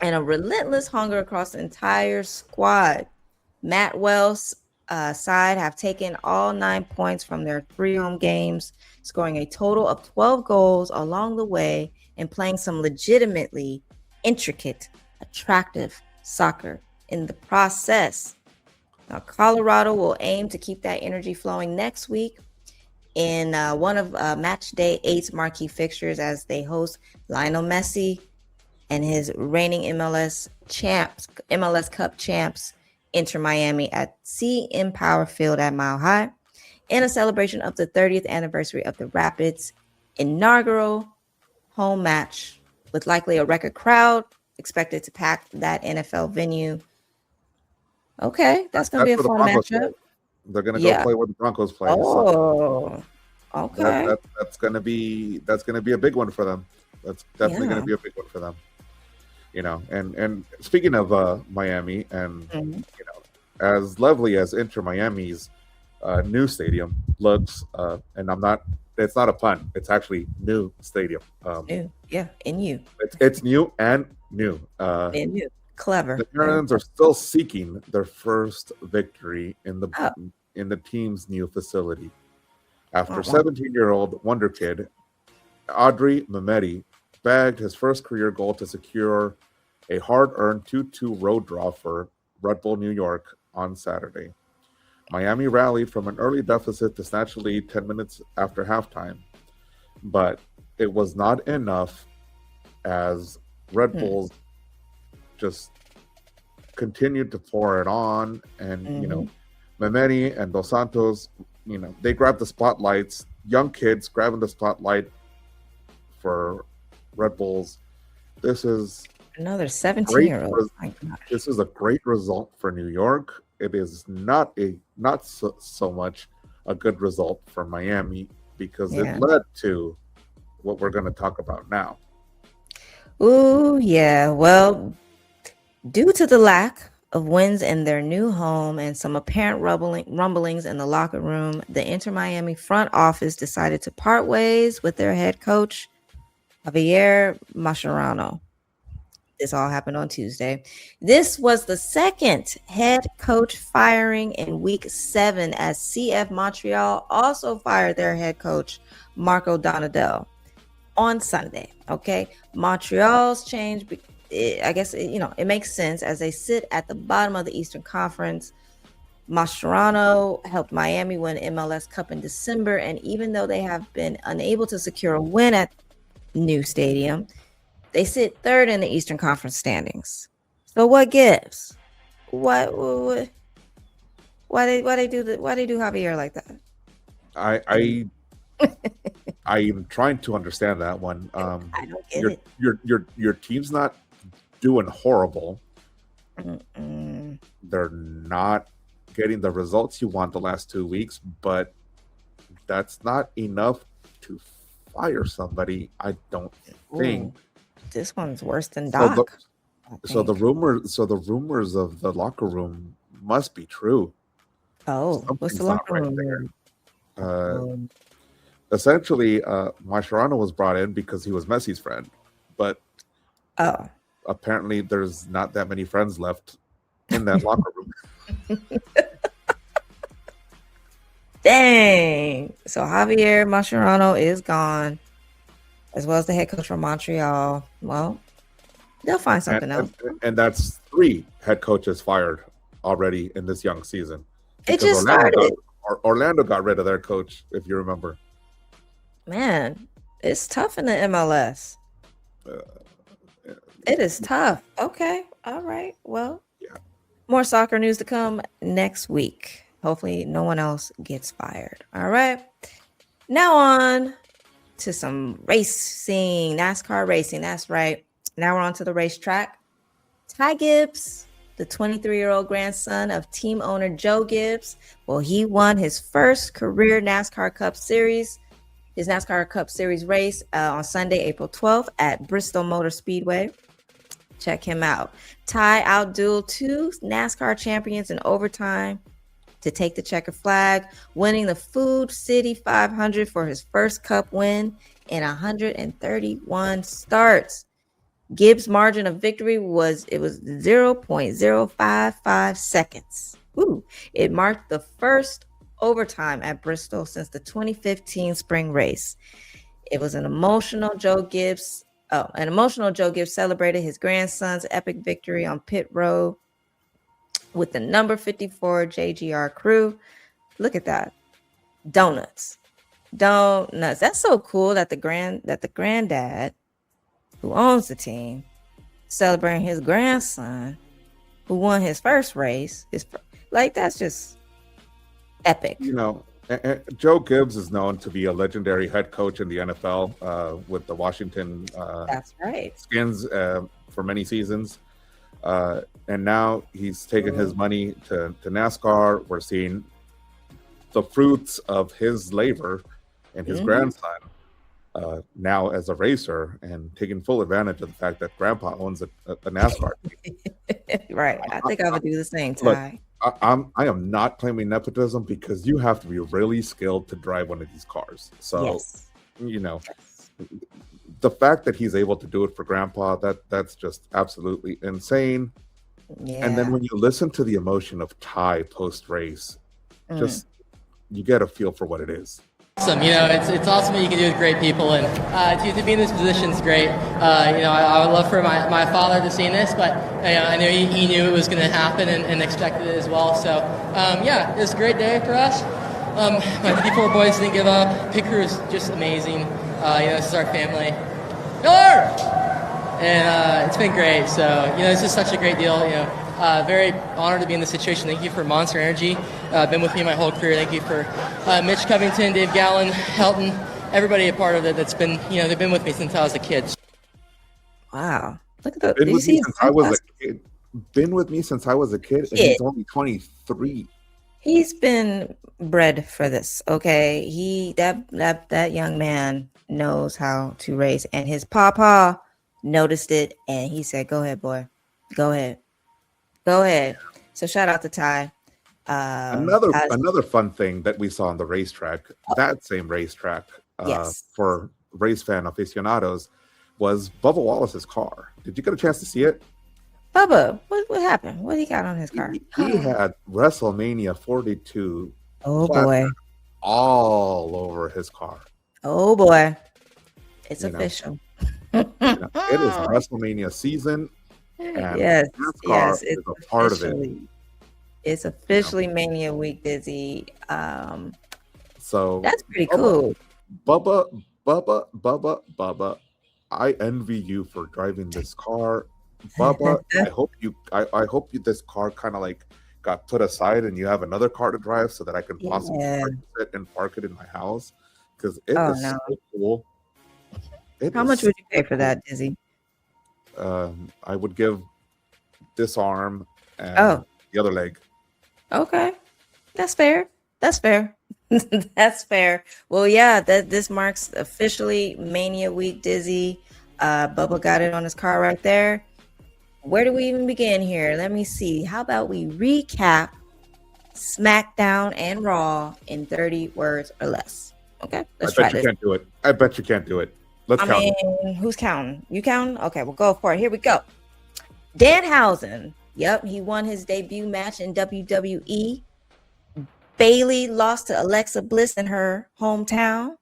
and a relentless hunger across the entire squad. Matt Wells' side have taken all 9 points from their 3 home games, scoring a total of 12 goals along the way and playing some legitimately intricate, attractive soccer in the process. Now, Colorado will aim to keep that energy flowing next week in one of Matchday 8's marquee fixtures as they host Lionel Messi and his reigning MLS Cup champs, Inter Miami at CM Power Field at Mile High, in a celebration of the 30th anniversary of the Rapids' inaugural home match, with likely a record crowd expected to pack that NFL venue. Okay, that's going to be a fun matchup. They're going to go play where the Broncos play. Oh, okay. That's going to be a big one for them. That's definitely going to be a big one for them. You know, and speaking of Miami, and you know, as lovely as Inter Miami's new stadium looks, and it's not a pun, it's actually new stadium. New, it's new and new. And new, clever. The Mariners are still seeking their first victory in the team's new facility after 17-year-old wonder kid Audrey Mehmeti bagged his first career goal to secure a hard-earned 2-2 road draw for Red Bull New York on Saturday. Miami rallied from an early deficit to snatch the lead 10 minutes after halftime, but it was not enough as Red Bulls just continued to pour it on. And, you know, Memeni and Dos Santos, you know, they grabbed the spotlights, young kids grabbing the spotlight for Red Bulls. This is another 17-year-old. This is a great result for New York. It is not so much a good result for Miami because it led to what we're going to talk about now. Ooh, yeah. Well, due to the lack of wins in their new home and some apparent rumblings in the locker room, the Intermiami front office decided to part ways with their head coach, Javier Mascherano. This all happened on Tuesday. This was the second head coach firing in week 7 as CFMontreal also fired their head coach, Marco Donadel, on Sunday. Okay. Montreal's change, I guess, it makes sense as they sit at the bottom of the Eastern Conference. Mascherano helped Miami win MLS Cup in December. And even though they have been unable to secure a win at new stadium, they sit third in the Eastern Conference standings. So what gives? Why they do Javier like that? I'm trying to understand that one. I don't get it. Your team's not doing horrible. Mm-mm. They're not getting the results you want the last 2 weeks, but that's not enough to fire somebody. I don't think. Ooh, this one's worse than Doc. So the rumors of the locker room must be true. Oh, what's the locker room? There. Essentially, Mascherano was brought in because he was Messi's friend, but apparently there's not that many friends left in that locker room. Dang. So Javier Mascherano is gone, as well as the head coach from Montreal. Well, they'll find something else. And that's 3 head coaches fired already in this young season. It just started. Orlando got rid of their coach, if you remember. Man, it's tough in the MLS. It is tough. Okay. All right. Well, more soccer news to come next week. Hopefully no one else gets fired. All right. Now on to some racing, NASCAR racing. That's right. Now we're on to the racetrack. Ty Gibbs, the 23-year-old grandson of team owner Joe Gibbs. Well, he won his first career NASCAR Cup Series. His NASCAR Cup Series race on Sunday, April 12th at Bristol Motor Speedway. Check him out. Ty outdueled 2 NASCAR champions in overtime to take the checker flag, winning the Food City 500 for his first Cup win in 131 starts. Gibbs' margin of victory was 0.055 seconds. Ooh, it marked the first overtime at Bristol since the 2015 spring race. It was an emotional Joe Gibbs celebrated his grandson's epic victory on pit road with the number 54 JGR crew. Look at that. Donuts. That's so cool that the granddad who owns the team celebrating his grandson who won his first race. That's just epic. You know, Joe Gibbs is known to be a legendary head coach in the NFL with the Washington that's right. Skins for many seasons. And now he's taken his money to NASCAR. We're seeing the fruits of his labor and his grandson now as a racer and taking full advantage of the fact that grandpa owns a NASCAR team. Right. I think I would do the same, Ty. I am not claiming nepotism because you have to be really skilled to drive one of these cars. So, the fact that he's able to do it for grandpa, that's just absolutely insane. Yeah. And then when you listen to the emotion of Ty post race, just you get a feel for what it is. Awesome. It's awesome that you can do it with great people, and to be in this position is great. I would love for my father to see this, but I know he knew it was going to happen and expected it as well. So, it was a great day for us. My 54 boys didn't give up. Pit crew is just amazing. This is our family. Miller! And it's been great. So, it's just such a great deal. Very honored to be in this situation. Thank you for Monster Energy. Been with me my whole career. Thank you for Mitch Covington, Dave Gallen, Helton, everybody a part of it that's been, they've been with me since I was a kid. Wow. Look at that. Been with me since I was a kid. Been with me since I was a kid, and he's only 23. He's been bred for this, okay? That young man knows how to race, and his papa noticed it, and he said, "Go ahead, boy. Go ahead. Go ahead." So shout out to Ty. Another fun thing that we saw on the racetrack, that same racetrack, for race fan aficionados, was Bubba Wallace's car. Did you get a chance to see it? Bubba, what happened? What he got on his car? He had Wrestlemania 42. Oh boy, all over his car. Oh boy, it's official. It is WrestleMania season. And yes, NASCAR is a part of it. It's officially Mania Week, Dizzy. So that's pretty cool. Bubba, I envy you for driving this car. Bubba, I hope you this car kind of like got put aside and you have another car to drive so that I can possibly sit and park it in my house, because it is so cool. How much would you pay for that, Dizzy? I would give this arm and the other leg. Okay, that's fair. That's fair. That's fair. Well, yeah, this marks officially Mania Week, Dizzy. Bubba got it on his car right there. Where do we even begin here? Let me see. How about we recap SmackDown and Raw in 30 words or less? Okay, let's try this. I bet you can't do it. Let's count. Who's counting? You counting? Okay, we'll go for it. Here we go. Danhausen. Yep, he won his debut match in WWE. Bailey lost to Alexa Bliss in her hometown.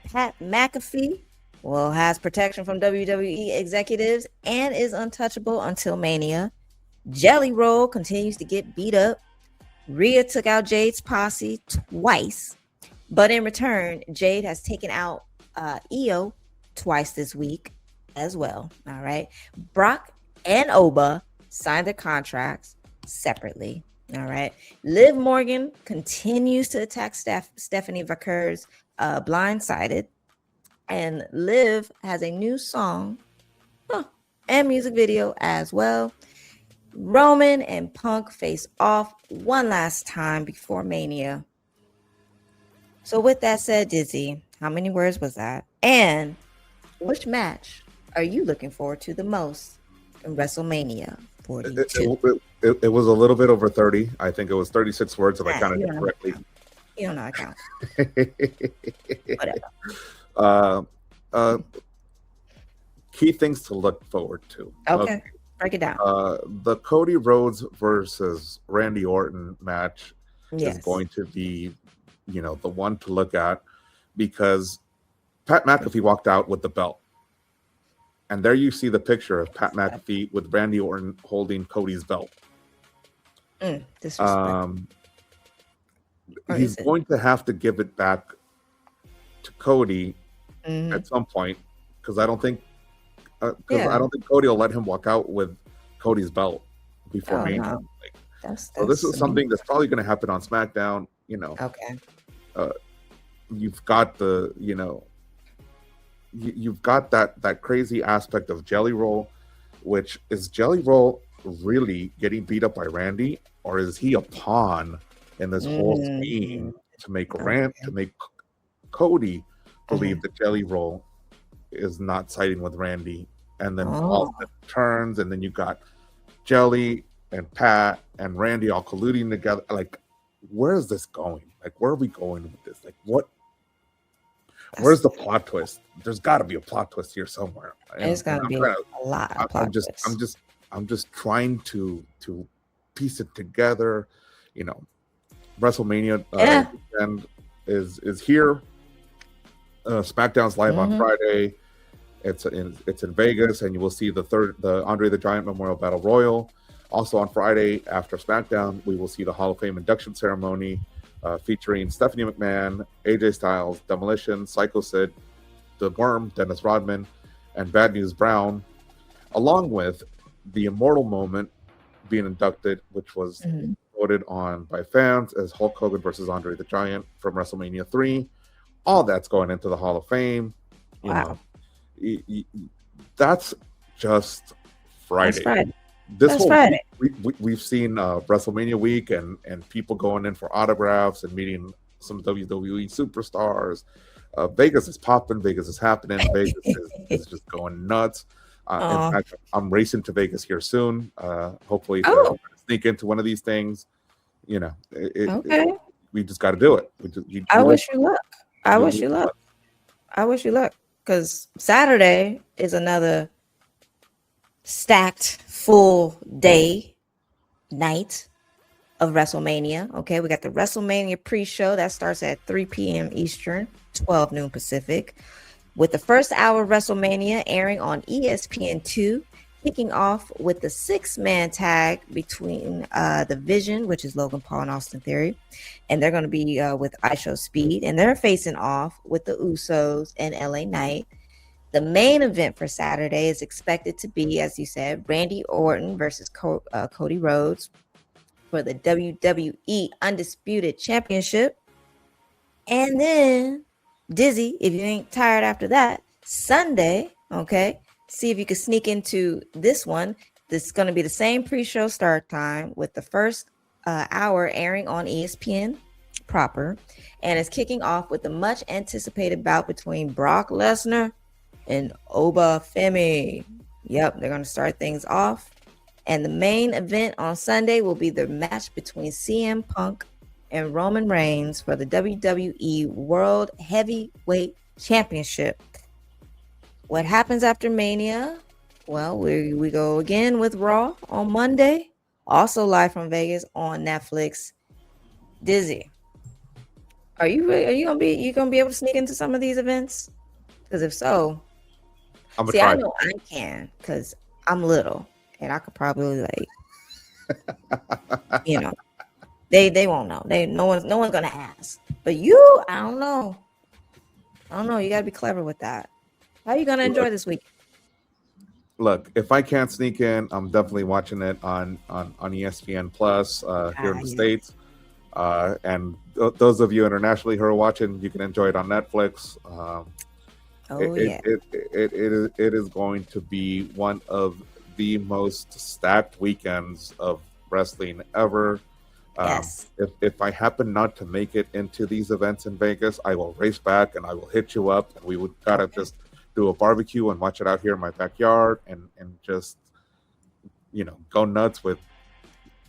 Pat McAfee, has protection from WWE executives and is untouchable until Mania. Jelly Roll continues to get beat up. Rhea took out Jade's posse twice, but in return, Jade has taken out Io twice this week as well. All right. Brock and Oba signed their contracts separately. All right. Liv Morgan continues to attack Stephanie Vaquer's Blindsided. And Liv has a new song and music video as well. Roman and Punk face off one last time before Mania. So with that said, Dizzy, how many words was that? And which match are you looking forward to the most in WrestleMania 42? It was a little bit over 30. I think it was 36 words if I counted it correctly. You don't know how to count. Whatever. Key things to look forward to. Okay. Break it down. The Cody Rhodes versus Randy Orton match is going to be, the one to look at, because Pat McAfee walked out with the belt. And there you see the picture of Pat McAfee with Randy Orton holding Cody's belt. He's going to have to give it back to Cody at some point, because I don't think Cody will let him walk out with Cody's belt before Mania. No. So this is something that's probably going to happen on SmackDown. Okay. You've got you've got that crazy aspect of Jelly Roll, which is Jelly Roll really getting beat up by Randy, or is he a pawn in this whole scheme to make Cody believe that Jelly Roll is not siding with Randy, and then all the turns, and then you got Jelly and Pat and Randy all colluding together. Like, where is this going? Like, where are we going with this? Like, where's the plot twist? There's got to be a plot twist here somewhere. There's got to be a lot of plot twists. I'm just trying to piece it together. WrestleMania weekend is here. SmackDown's live on Friday. It's in Vegas, and you will see the Andre the Giant Memorial Battle Royal. Also on Friday after SmackDown, we will see the Hall of Fame induction ceremony featuring Stephanie McMahon, AJ Styles, Demolition, Psycho Sid, The Worm, Dennis Rodman, and Bad News Brown, along with the immortal moment being inducted, which was voted on by fans as Hulk Hogan versus Andre the Giant from WrestleMania 3. All that's going into the Hall of Fame. Wow. That's just Friday. That's Friday. This whole Friday. We've seen WrestleMania week and people going in for autographs and meeting some WWE superstars. Vegas is popping. Vegas is happening. Vegas is just going nuts. In fact, I'm racing to Vegas here soon. Hopefully, to sneak into one of these things. You know, we just got to do it. I wish you luck. I wish you luck. I wish you luck, because Saturday is another stacked full night of WrestleMania. Okay, we got the WrestleMania pre-show that starts at 3 p.m. Eastern, 12 noon Pacific, with the first hour of WrestleMania airing on ESPN2, kicking off with the 6-man tag between the Vision, which is Logan Paul and Austin Theory, and they're going to be with IShow Speed, and they're facing off with the Usos and LA Knight. The main event for Saturday is expected to be, as you said, Randy Orton versus Cody Rhodes for the WWE Undisputed Championship. And then, Dizzy, if you ain't tired after that, Sunday, okay, see if you can sneak into this one. This is going to be the same pre-show start time with the first hour airing on ESPN proper. And it's kicking off with the much anticipated bout between Brock Lesnar and Oba Femi. Yep, they're going to start things off. And the main event on Sunday will be the match between CM Punk and Roman Reigns for the WWE World Heavyweight Championship. What happens after Mania? Well, we go again with Raw on Monday, also live from Vegas on Netflix. Dizzy, are you gonna be able to sneak into some of these events? Because if so, I know I can, because I'm little and I could probably they won't know. No one's gonna ask. But you, I don't know. You gotta be clever with that. How are you gonna enjoy this week? Look, if I can't sneak in, I'm definitely watching it on ESPN Plus here in the States. And those of you internationally who are watching, you can enjoy it on Netflix. It is going to be one of the most stacked weekends of wrestling ever. Yes. If I happen not to make it into these events in Vegas, I will race back and I will hit you up, and we would gotta just do a barbecue and watch it out here in my backyard and just go nuts with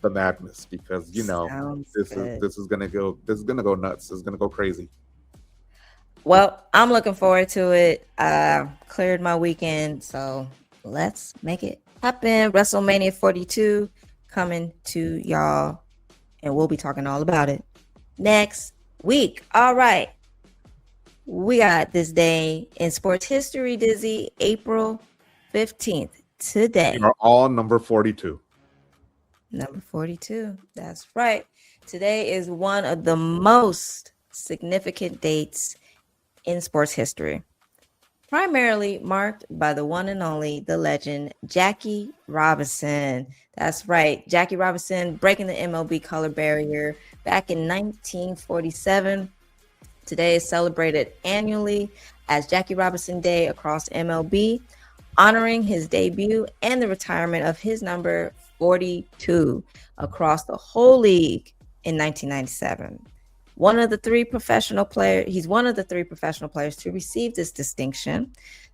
the madness, because this is gonna go nuts. This is gonna go crazy. Well, I'm looking forward to it. Cleared my weekend, so let's make it happen. WrestleMania 42 coming to y'all, and we'll be talking all about it next week. All right. We got this day in sports history, Dizzy, April 15th, today. We are all number 42. Number 42. That's right. Today is one of the most significant dates in sports history, primarily marked by the one and only, the legend, Jackie Robinson. That's right. Jackie Robinson breaking the MLB color barrier back in 1947. Today is celebrated annually as Jackie Robinson Day across MLB, honoring his debut and the retirement of his number 42 across the whole league in 1997. He's one of the three professional players to receive this distinction.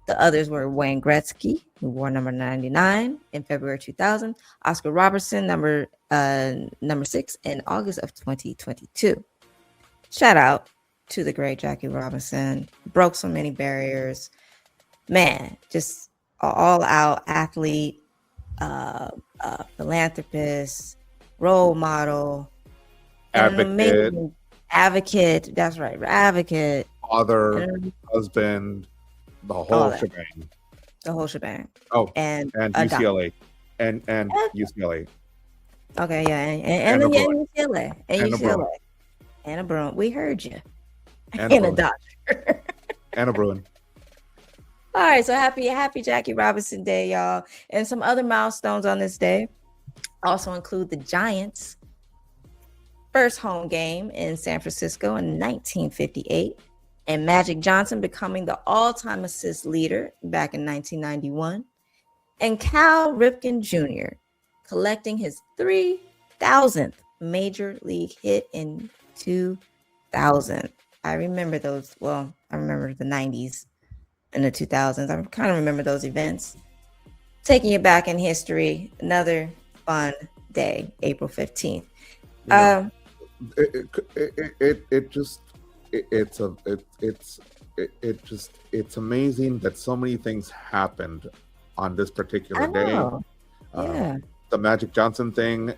The others were Wayne Gretzky, who wore number 99 in February 2000, Oscar Robertson, number 6 in August of 2022. Shout out to the great Jackie Robinson. Broke so many barriers. Man, just an all-out athlete, philanthropist, role model, advocate. Advocate. That's right. Advocate. father, and husband, the all whole that, shebang. the whole shebang. Oh, And and a doctor. UCLA, and UCLA, Okay, yeah, and a and Bruin, UCLA, and and a Bruin, UCLA, and a Bruin. We heard you. and a And a Bruin, Dodger. and a Bruin. All right, so happy Jackie Robinson Day, y'all. And some other milestones on this day also include the Giants' first home game in San Francisco in 1958, and Magic Johnson becoming the all-time assist leader back in 1991, and Cal Ripken Jr. collecting his 3,000th major league hit in 2000. I remember those. Well, I remember the 90s and the 2000s. I kind of remember those events. Taking it back in history, another fun day, April 15th. You know, it's amazing that so many things happened on this particular I day. know. Yeah. The Magic Johnson thing,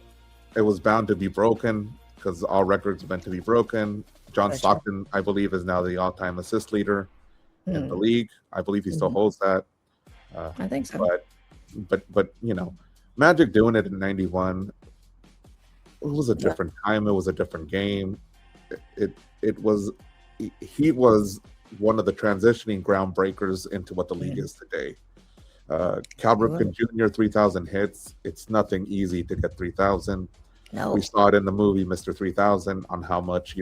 it was bound to be broken because all records are meant to be broken. John That's Stockton, I believe, is now the all-time assist leader in the league. I believe he still holds that. I think so. But you know, Magic doing it in '91, it was a different time. It was a different game. He was one of the transitioning groundbreakers into what the league is today. Cal Ripken Jr. 3,000 hits. It's nothing easy to get 3,000. No. We saw it in the movie Mr. 3000 on how much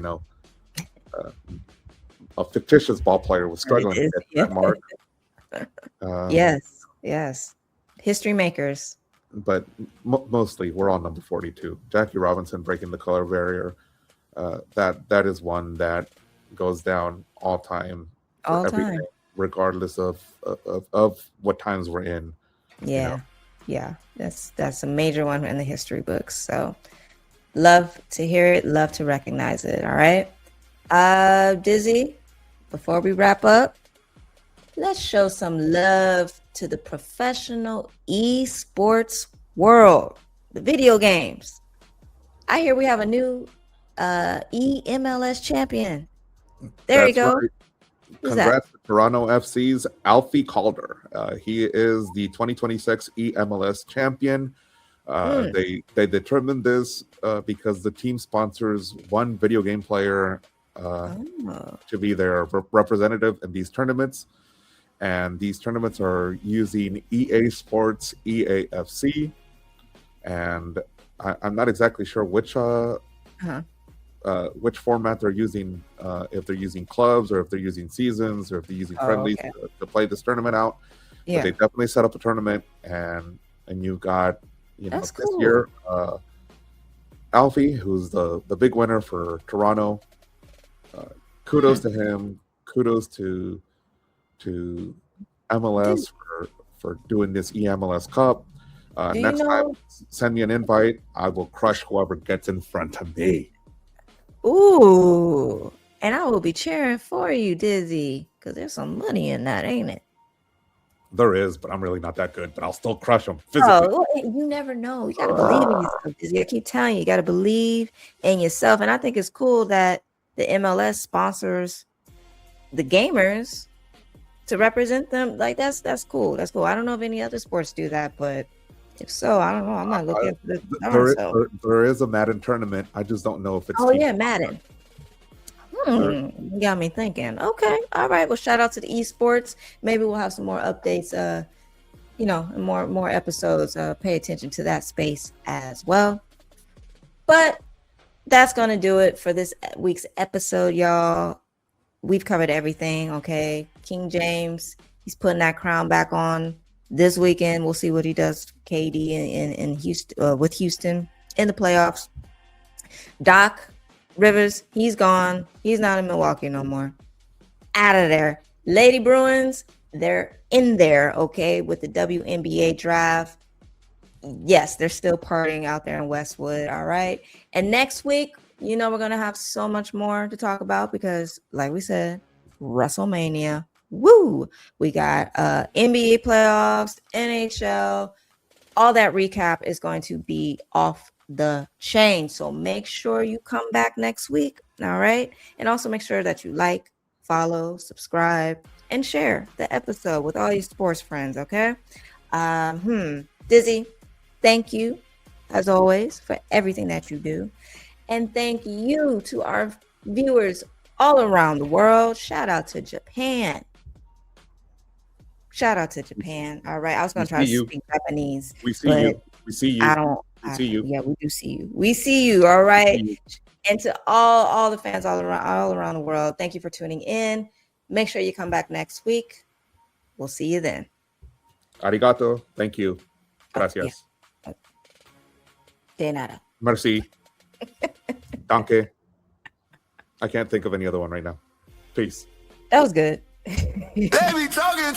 a fictitious ball player was struggling to get that mark. Yes. History makers. But mostly we're on number 42. Jackie Robinson breaking the color barrier. That is one that goes down all time for All everything, time. regardless of what times we're in. Yeah. Yeah. That's a major one in the history books. So love to hear it, love to recognize it. All right. Dizzy, before we wrap up, let's show some love to the professional esports world, the video games. I hear we have a new MLS champion. There you go. Right. Who's Congrats to Toronto FC's Alfie Calder. He is the 2026 EMLS champion. They determined this because the team sponsors one video game player to be their representative in these tournaments. And these tournaments are using EA Sports EAFC. And I'm not exactly sure which format they're using, if they're using clubs or if they're using seasons or if they're using friendlies to play this tournament out. Yeah. But they definitely set up a tournament, and you've got That's this cool. year Alfie, who's the big winner for Toronto. Kudos to him. Kudos to MLS for doing this EMLS Cup. Next time, send me an invite. I will crush whoever gets in front of me. Ooh, and I will be cheering for you, Dizzy, because there's some money in that, ain't it? There is, but I'm really not that good. But I'll still crush them physically. Oh, you never know. You gotta believe in yourself, Dizzy. I keep telling you, you gotta believe in yourself. And I think it's cool that the MLS sponsors the gamers to represent them. Like that's cool. That's cool. I don't know if any other sports do that, but if so, I don't know. I'm not looking for this. There is a Madden tournament. I just don't know if it's. Oh yeah, Madden. You got me thinking. Okay, all right. Well, shout out to the esports. Maybe we'll have some more updates. More episodes. Pay attention to that space as well. But that's gonna do it for this week's episode, y'all. We've covered everything. Okay, King James, he's putting that crown back on this weekend. We'll see what he does, KD in Houston with Houston in the playoffs. Doc Rivers, he's gone. He's not in Milwaukee no more. Out of there. Lady Bruins, they're in there, okay, with the WNBA draft. Yes, they're still partying out there in Westwood, all right? And next week, we're going to have so much more to talk about because, like we said, Wrestlemania. Woo! We got NBA playoffs, NHL. All that recap is going to be off the chain. So make sure you come back next week. All right. And also make sure that you like, follow, subscribe, and share the episode with all your sports friends, okay? Dizzy, thank you, as always, for everything that you do. And thank you to our viewers all around the world. Shout out to Japan. All right. I was going to try to speak Japanese. We see you. We see you. We see you. Yeah, we do see you. We see you. All right. And to all the fans all around the world, thank you for tuning in. Make sure you come back next week. We'll see you then. Arigato. Thank you. Gracias. Yeah. De nada. Merci. Danke. I can't think of any other one right now. Peace. That was good. They be talking.